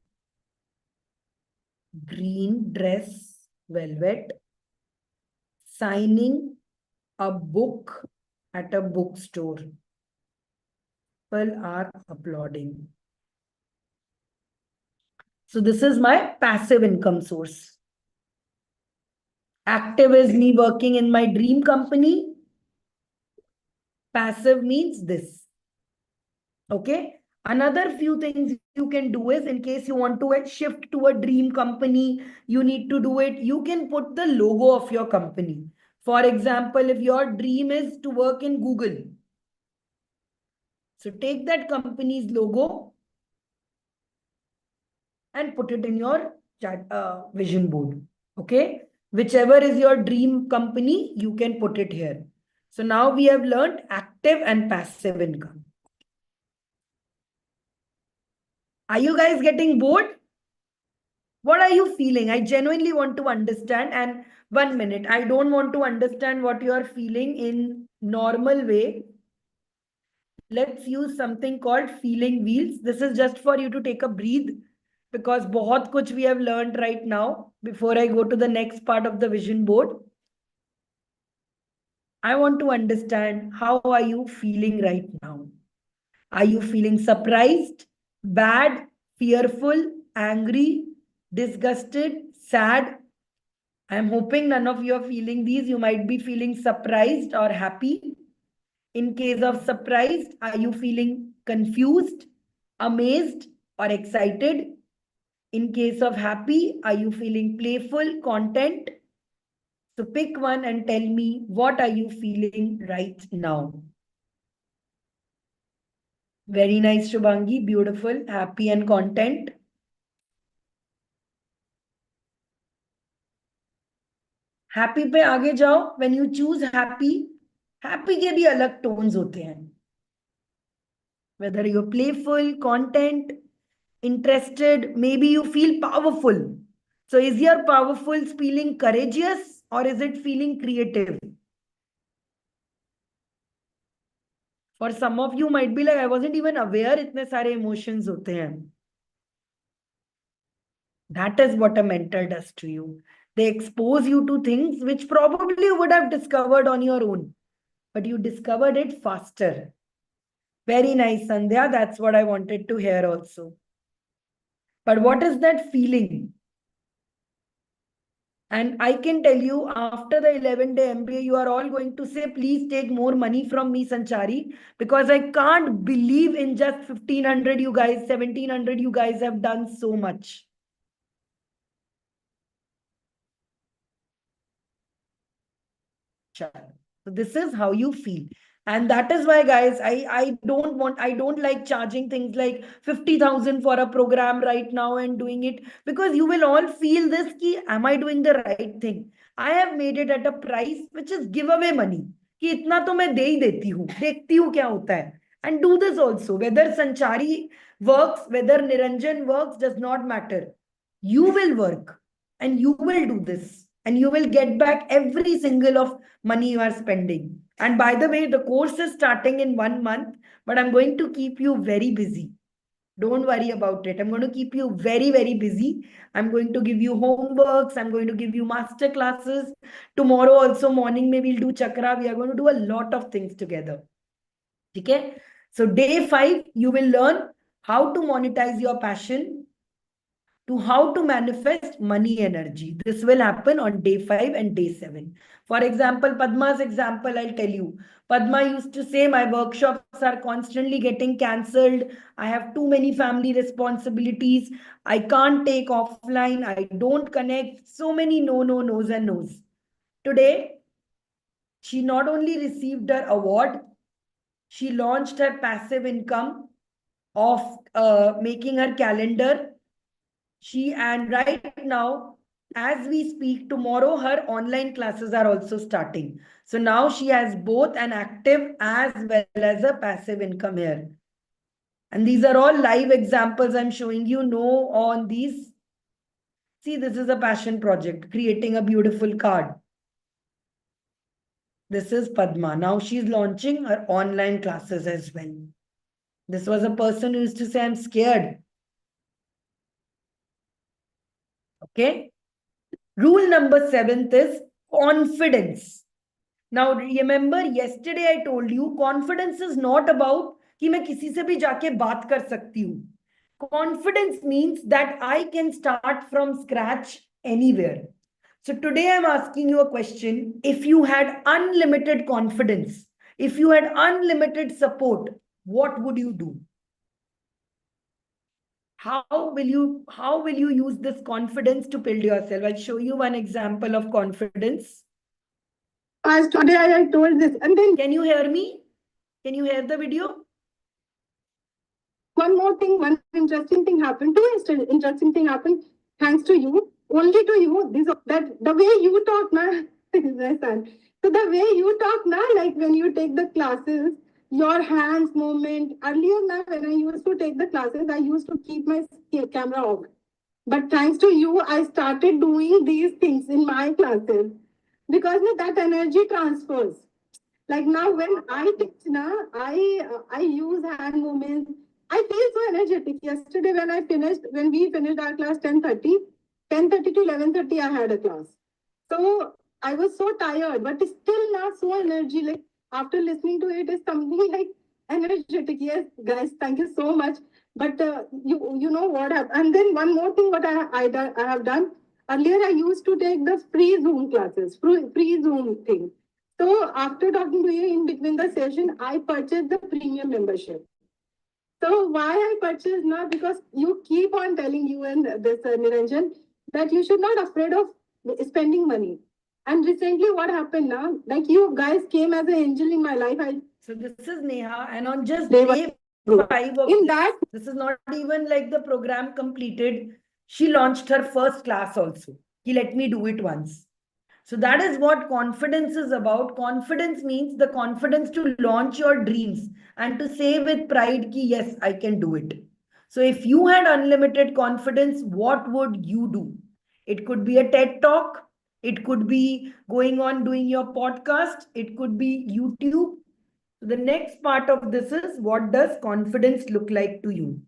green dress, velvet, signing a book at a bookstore. People are applauding. So this is my passive income source. Active is me working in my dream company. Passive means this. Okay. Another few things you can do is, in case you want to shift to a dream company, you need to do it. You can put the logo of your company. For example, if your dream is to work in Google, so take that company's logo and put it in your vision board. Okay. Whichever is your dream company, you can put it here. So now we have learned active and passive income. Are you guys getting bored? What are you feeling? I genuinely want to understand. And 1 minute, I don't want to understand what you are feeling in normal way. Let's use something called feeling wheels. This is just for you to take a breathe, because bahut kuch we have learned right now before I go to the next part of the vision board. I want to understand, how are you feeling right now? Are you feeling surprised, bad, fearful, angry, disgusted, sad? I'm hoping none of you are feeling these. You might be feeling surprised or happy. In case of surprised, are you feeling confused, amazed, or excited? In case of happy, are you feeling playful, content? So pick one and tell me, what are you feeling right now? Very nice, Shubhangi. Beautiful, happy and content. Happy पे आगे जाओ. When you choose happy, happy के भी अलग tones होते हैं. Whether you're playful, content, interested, maybe you feel powerful. So is your powerful feeling courageous or is it feeling creative? For some of you might be like, I wasn't even aware इतने सारे emotions होते हैं. That is what a mentor does to you. They expose you to things which probably you would have discovered on your own, but you discovered it faster. Very nice, Sandhya. That's what I wanted to hear also. But what is that feeling? And I can tell you, after the 11-day MBA, you are all going to say, please take more money from me, Sanchari, because I can't believe in just 1500 you guys, 1700 you guys have done so much. So this is how you feel. And that is why, guys, I don't like charging things like 50,000 for a program right now and doing it, because you will all feel this ki, am I doing the right thing? I have made it at a price which is giveaway money. कि इतना तो मैं दे ही देती हूँ, देखती हूँ क्या होता है. And do this also. Whether Sanchari works, whether Niranjan works, does not matter. You will work and you will do this and you will get back every single of money you are spending. And by the way, the course is starting in 1 month, but I'm going to keep you very busy. Don't worry about it. I'm going to keep you very, very busy. I'm going to give you homeworks. I'm going to give you master classes. Tomorrow also morning, maybe we'll do chakra. We are going to do a lot of things together. Okay? So day 5, you will learn how to monetize your passion, to how to manifest money energy. This will happen on day 5 and day 7. For example, Padma's example, I'll tell you. Padma used to say, my workshops are constantly getting cancelled. I have too many family responsibilities. I can't take offline. I don't connect. So many no's and no's. Today, she not only received her award, she launched her passive income of making her calendar. And right now, as we speak, tomorrow her online classes are also starting. So now she has both an active as well as a passive income here. And these are all live examples I'm showing you. No on these. See, this is a passion project, creating a beautiful card. This is Padma. Now she's launching her online classes as well. This was a person who used to say, I'm scared. Okay. Rule number 7 is confidence. Now remember, yesterday I told you confidence is not about कि मैं किसी से भी जाके बात कर सकती हूँ. Confidence means that I can start from scratch anywhere. So today I'm asking you a question. If you had unlimited confidence, if you had unlimited support, what would you do? How will you use this confidence to build yourself? I'll show you one example of confidence. As today I told this, and then can you hear me? Can you hear the video? One more thing, one interesting thing happened. Two interesting thing happened thanks to you, only to you. That the way you talk now, so the way you talk now, like when you take the classes, your hands movement. Earlier now, when I used to take the classes, I used to keep my camera off. But thanks to you, I started doing these things in my classes because that energy transfers. Like now, when I teach now, I use hand movements. I feel so energetic. Yesterday, when we finished our class 10:30 to 11:30, I had a class. So I was so tired, but still not so energy. Like after listening to it, is something like energetic. Yes, guys, thank you so much. But you know what happened. And then one more thing, what I have done earlier. I used to take the free Zoom classes, free Zoom thing. So after talking to you in between the session, I purchased the premium membership. So why I purchased now? Because you keep on telling you and this Niranjan that you should not afraid of spending money. And recently, what happened now? Like you guys came as an angel in my life. So this is Neha, and on just They were day 5 of in that. this is not even like the program completed. She launched her first class also. He let me do it once. So that is what confidence is about. Confidence means the confidence to launch your dreams and to say with pride ki yes, I can do it. So if you had unlimited confidence, what would you do? It could be a TED talk. It could be going on doing your podcast. It could be YouTube. The next part of this is, what does confidence look like to you?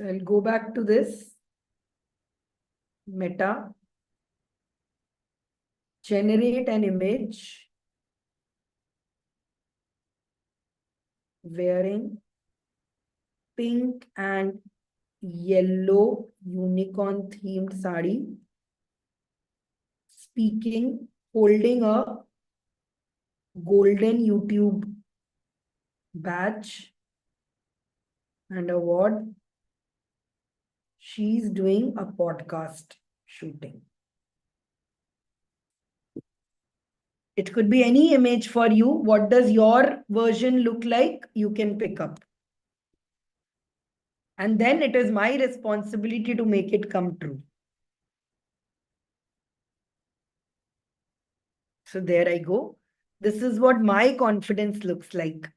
So I'll go back to this. Meta. Generate an image wearing pink and yellow unicorn themed sari, speaking, holding a golden YouTube badge and award. She's doing a podcast shooting. It could be any image for you. What does your version look like? You can pick up. And then it is my responsibility to make it come true. So there I go. This is what my confidence looks like.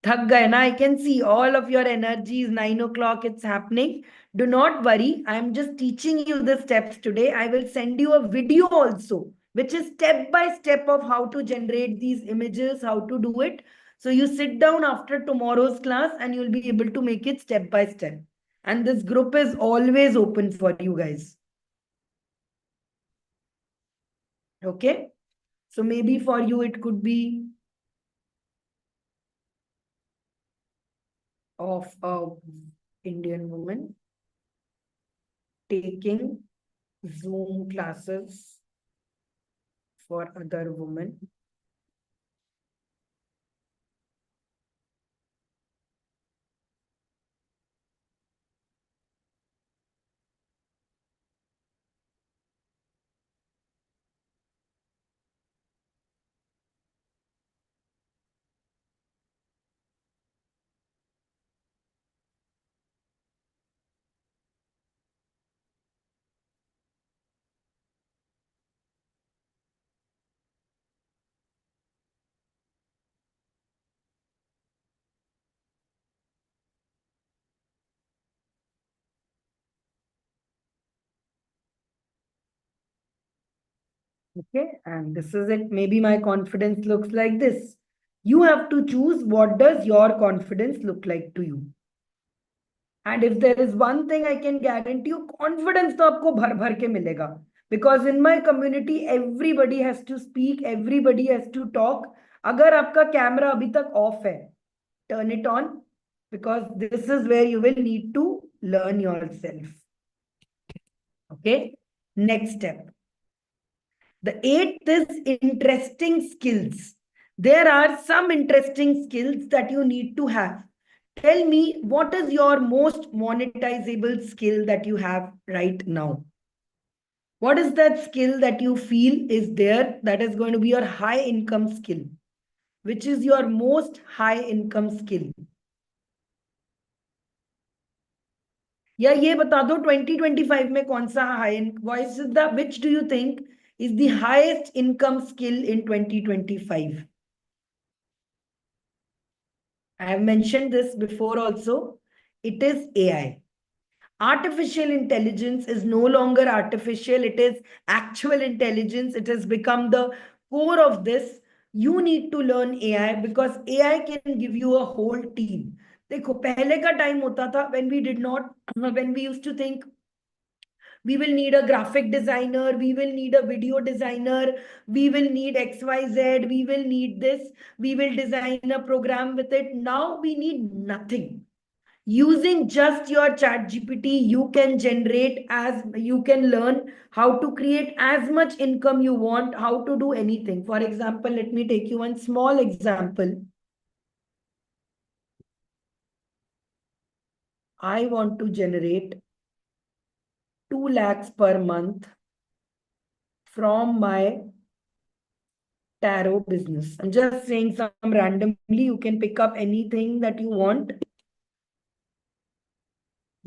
Thak gaye na? I can see all of your energies. 9 o'clock, it's happening. Do not worry. I'm just teaching you the steps today. I will send you a video also, which is step by step of how to generate these images, how to do it. So you sit down after tomorrow's class and you'll be able to make it step by step. And this group is always open for you guys. Okay. So maybe for you, it could be of a Indian woman taking Zoom classes for other women. Okay, and this is it. Maybe my confidence looks like this. You have to choose, what does your confidence look like to you? And if there is one thing I can guarantee you, confidence to aapko bhar bhar ke milega. Because in my community, everybody has to speak, everybody has to talk. Agar aapka camera abhi tak off hai, turn it on, because this is where you will need to learn yourself. Okay, next step. The eighth is interesting skills. There are some interesting skills that you need to have. Tell me, what is your most monetizable skill that you have right now? What is that skill that you feel is there that is going to be your high income skill? Which is your most high income skill? या ये बता दो 2025 में कौन सा high voice is the, which do you think is the highest income skill in 2025? I have mentioned this before also. It is AI. Artificial intelligence is no longer artificial. It is actual intelligence. It has become the core of this. You need to learn AI because AI can give you a whole team. देखो पहले का time होता था when we did not, when we used to think We will need a graphic designer. We will need a video designer. We will need XYZ. We will need this. We will design a program with it. Now we need nothing. Using just your chat GPT, you can generate you can learn how to create as much income you want, how to do anything. For example, let me take you one small example. I want to generate 2 lakhs per month from my tarot business. I'm just saying some randomly. You can pick up anything that you want.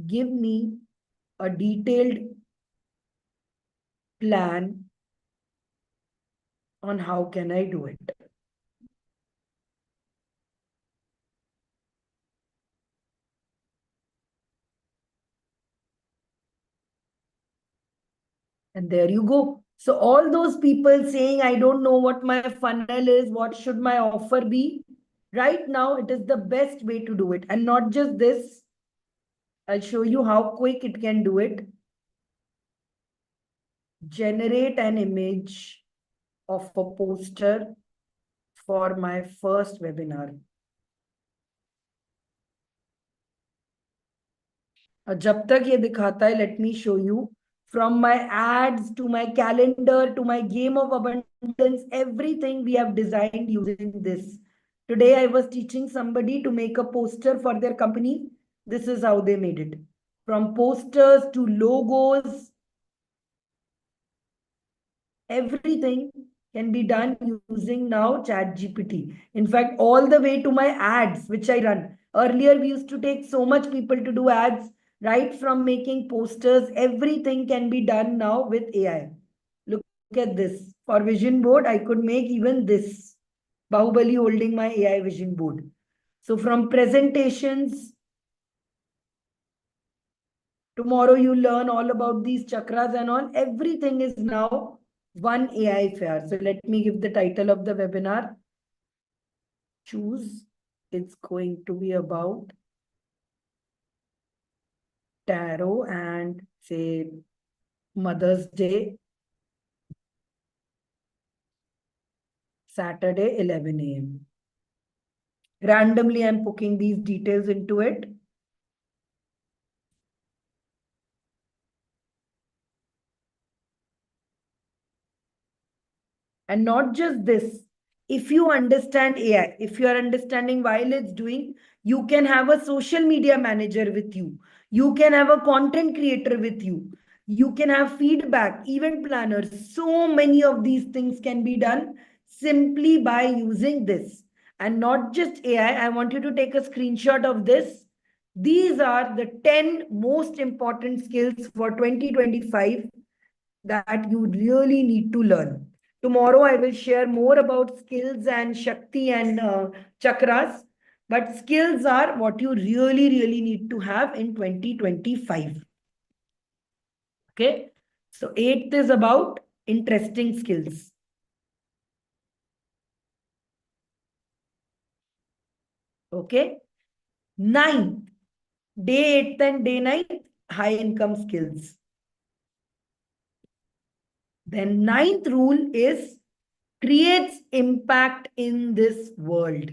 Give me a detailed plan on how can I do it. And there you go. So all those people saying, I don't know what my funnel is, what should my offer be? Right now, it is the best way to do it. And not just this, I'll show you how quick it can do it. Generate an image of a poster for my first webinar. जब तक ये दिखाता है, let me show you. From my ads to my calendar to my game of abundance, everything we have designed using this. Today, I was teaching somebody to make a poster for their company. This is how they made it. From posters to logos, everything can be done using now ChatGPT. In fact, all the way to my ads, which I run. Earlier, we used to take so much people to do ads, right from making posters. Everything can be done now with AI. Look at this. For vision board, I could make even this. Bahubali holding my AI vision board. So from presentations, tomorrow you learn all about these chakras and all. Everything is now one AI fair. So let me give the title of the webinar. Choose. It's going to be about tarot and say Mother's Day, Saturday, 11 a.m. Randomly, I'm putting these details into it. And not just this, if you understand AI, if you are understanding while it's doing, you can have a social media manager with you. You can have a content creator with you. You can have feedback, event planners. So many of these things can be done simply by using this. And not just AI, I want you to take a screenshot of this. These are the 10 most important skills for 2025 that you really need to learn. Tomorrow, I will share more about skills and Shakti and chakras. But skills are what you really, really need to have in 2025. Okay. So 8th is about interesting skills. Okay. 9th, day 8th and day 9th, high income skills. Then 9th rule is creates impact in this world.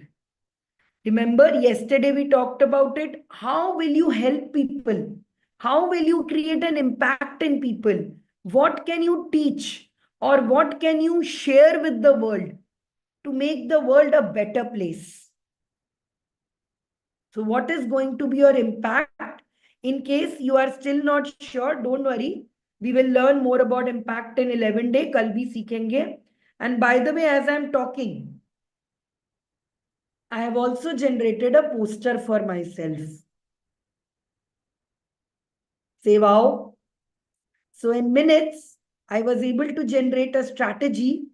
Remember, yesterday we talked about it. How will you help people? How will you create an impact in people? What can you teach or what can you share with the world to make the world a better place? So what is going to be your impact? In case you are still not sure, don't worry. We will learn more about impact in 11 day. Kal bhi seekhenge. And by the way, as I'm talking, I have also generated a poster for myself. Say wow. So in minutes, I was able to generate a strategy.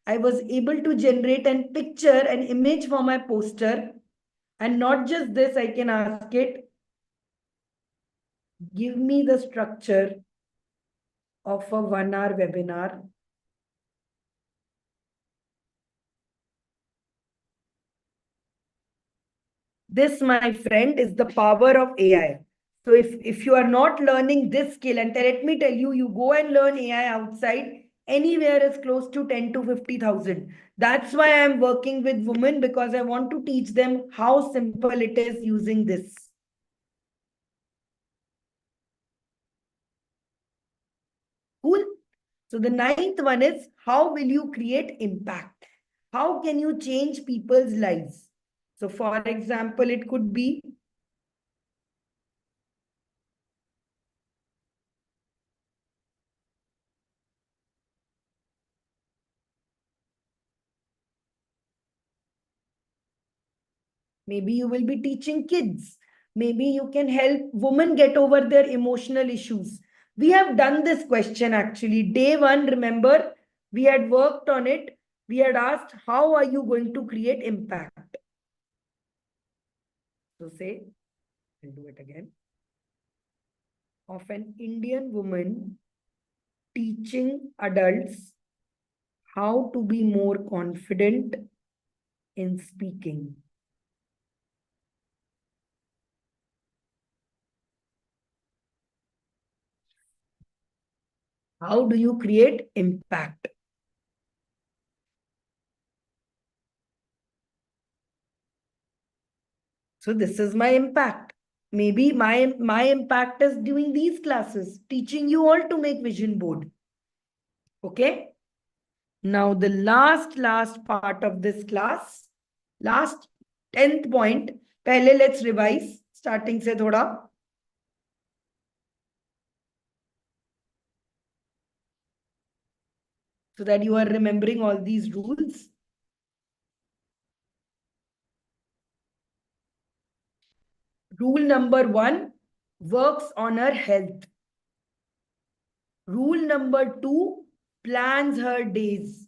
I was able to generate a picture, an image for my poster. And not just this, I can ask it, give me the structure of a 1-hour webinar. This, my friend, is the power of AI. So if you are not learning this skill, and let me tell you, you go and learn AI outside, anywhere is close to 10 to 50,000. That's why I'm working with women, because I want to teach them how simple it is using this. Cool. So the ninth one is, how will you create impact? How can you change people's lives? So for example, it could be, maybe you will be teaching kids. Maybe you can help women get over their emotional issues. We have done this question actually. Day one, remember, we had worked on it. We had asked, how are you going to create impact? So say, I'll do it again. Of an Indian woman teaching adults how to be more confident in speaking. How do you create impact? So this is my impact. Maybe my impact is doing these classes, teaching you all to make vision board. Okay. Now the last part of this class, last 10th point. Pehle let's revise starting se thoda. So that you are remembering all these rules. Rule number 1, works on her health. Rule number 2, plans her days.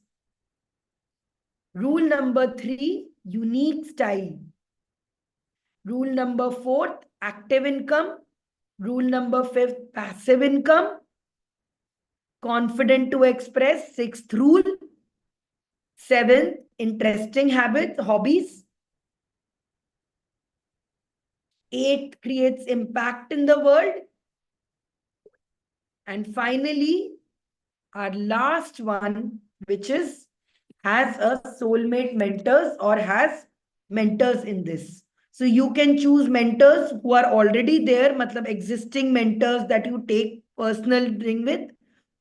Rule number 3, unique style. Rule number 4, active income. Rule number 5, passive income. Confident to express, 6th rule. 7th, interesting habits, hobbies. 8th, creates impact in the world. And finally, our last one, which is has a soulmate mentors or has mentors in this. So you can choose mentors who are already there, matlab existing mentors that you take personal thing with,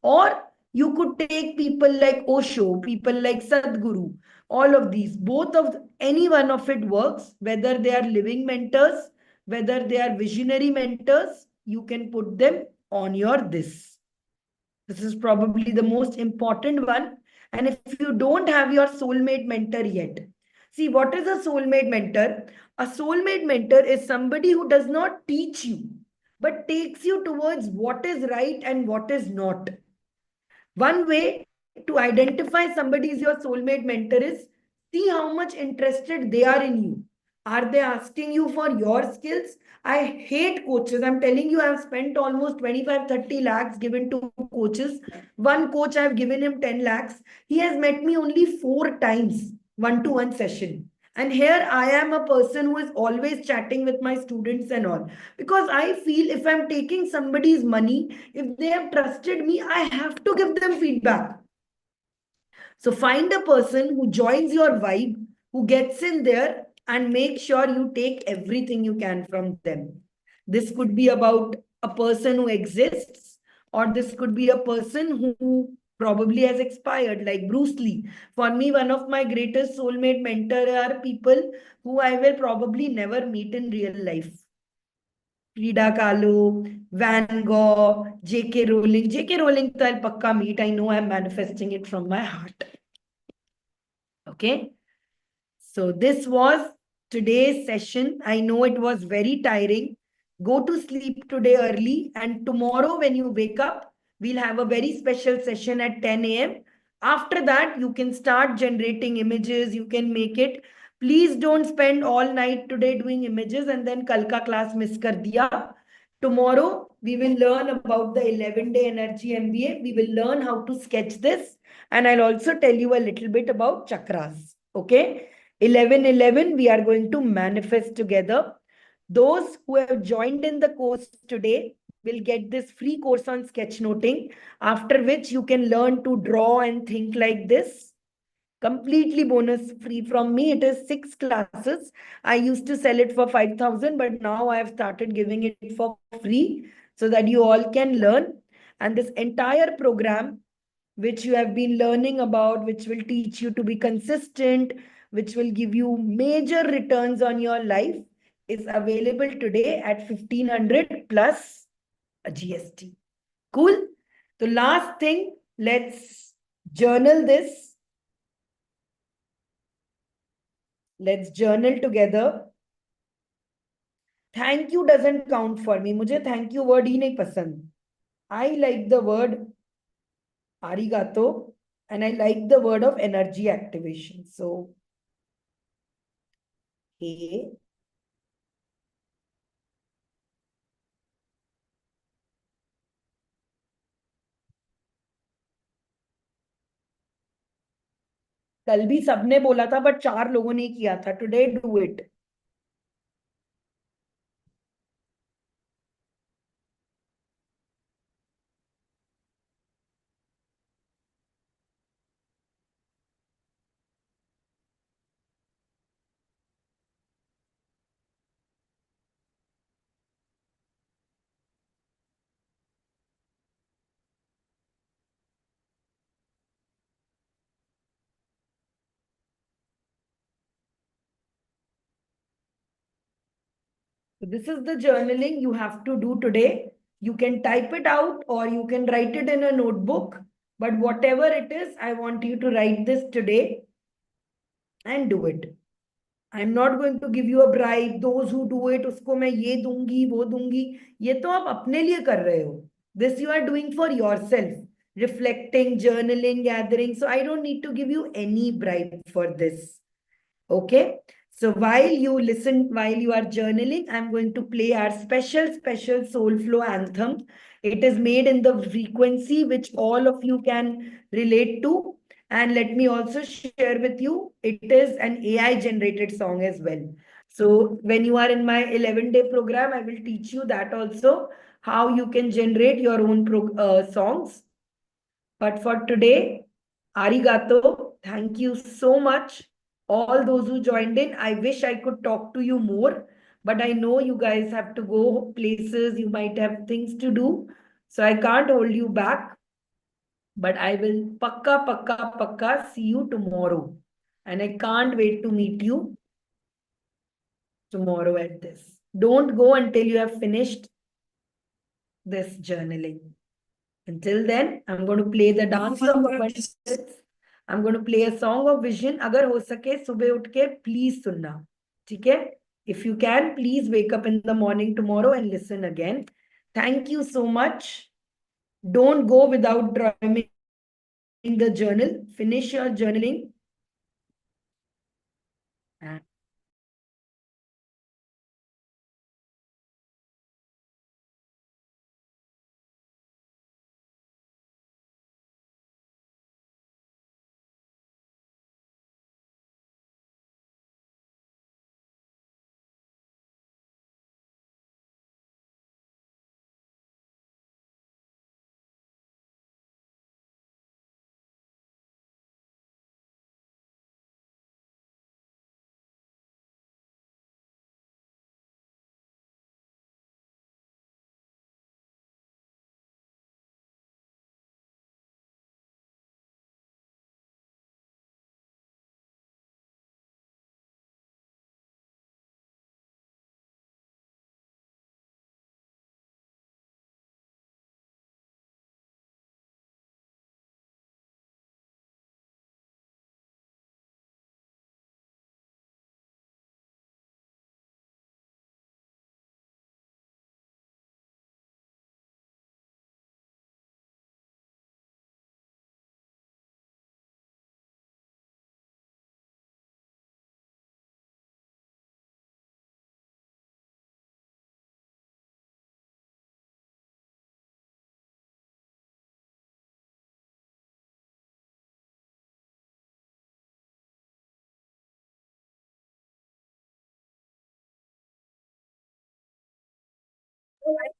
or you could take people like Osho, people like Sadhguru, all of these. Both of any one of it works, whether they are living mentors, whether they are visionary mentors, you can put them on your this. This is probably the most important one. And if you don't have your soulmate mentor yet, see, what is a soulmate mentor? A soulmate mentor is somebody who does not teach you, but takes you towards what is right and what is not. One way to identify somebody is your soulmate mentor is see how much interested they are in you. Are they asking you for your skills? I hate coaches. I'm telling you, I've spent almost 25-30 lakhs given to coaches. One coach, I've given him 10 lakhs. He has met me only 4 times, one-to-one session. And here I am a person who is always chatting with my students and all. Because I feel if I'm taking somebody's money, if they have trusted me, I have to give them feedback. So find a person who joins your vibe, who gets in there, and make sure you take everything you can from them. This could be about a person who exists, or this could be a person who probably has expired, like Bruce Lee. For me, one of my greatest soulmate mentors are people who I will probably never meet in real life. Frida Kahlo, Van Gogh, J.K. Rowling. J.K. Rowling, I'll pakka meet. I know I'm manifesting it from my heart. Okay. So this was today's session. I know it was very tiring. Go to sleep today early, and tomorrow when you wake up, we'll have a very special session at 10 a.m. After that, you can start generating images. You can make it. Please don't spend all night today doing images and then kal ka class miss kar diya. Tomorrow, we will learn about the 11-day energy MBA. We will learn how to sketch this. And I'll also tell you a little bit about chakras. Okay. 11-11, we are going to manifest together. Those who have joined in the course today will get this free course on sketchnoting, after which you can learn to draw and think like this. Completely bonus free from me. It is 6 classes. I used to sell it for 5,000, but now I have started giving it for free so that you all can learn. And this entire program, which you have been learning about, which will teach you to be consistent, which will give you major returns on your life, is available today at 1,500 plus a GST. Cool. The last thing, let's journal this. Let's journal together. Thank you doesn't count for me. मुझे thank you word ही नहीं पसंद. I like the word arigato and I like the word of energy activation. So, hey. कल भी सबने बोला था but 4 लोगों ने किया था. Today do it. So this is the journaling you have to do today. You can type it out or you can write it in a notebook. But whatever it is, I want you to write this today and do it. I'm not going to give you a bribe. Those who do it, उसको मैं ये दूंगी, वो दूंगी. ये तो आप अपने लिए कर रहे हो. This you are doing for yourself. Reflecting, journaling, gathering. So I don't need to give you any bribe for this. Okay. So while you listen, while you are journaling, I'm going to play our special soul flow anthem. It is made in the frequency which all of you can relate to. And let me also share with you, it is an AI generated song as well. So when you are in my 11-day program, I will teach you that also, how you can generate your own songs. But for today, arigato, thank you so much. All those who joined in, I wish I could talk to you more, but I know you guys have to go places, you might have things to do. So I can't hold you back, but I will pakka see you tomorrow. And I can't wait to meet you tomorrow at this. Don't go until you have finished this journaling. Until then, I'm going to play the dance of abundance. I'm going to play a song of vision. अगर हो सके सुबह उठ के please सुनना. ठीक है? If you can, please wake up in the morning tomorrow and listen again. Thank you so much. Don't go without drawing the journal. Finish your journaling.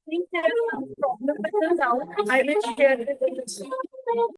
think there is some problem with the sound. I will share it with you.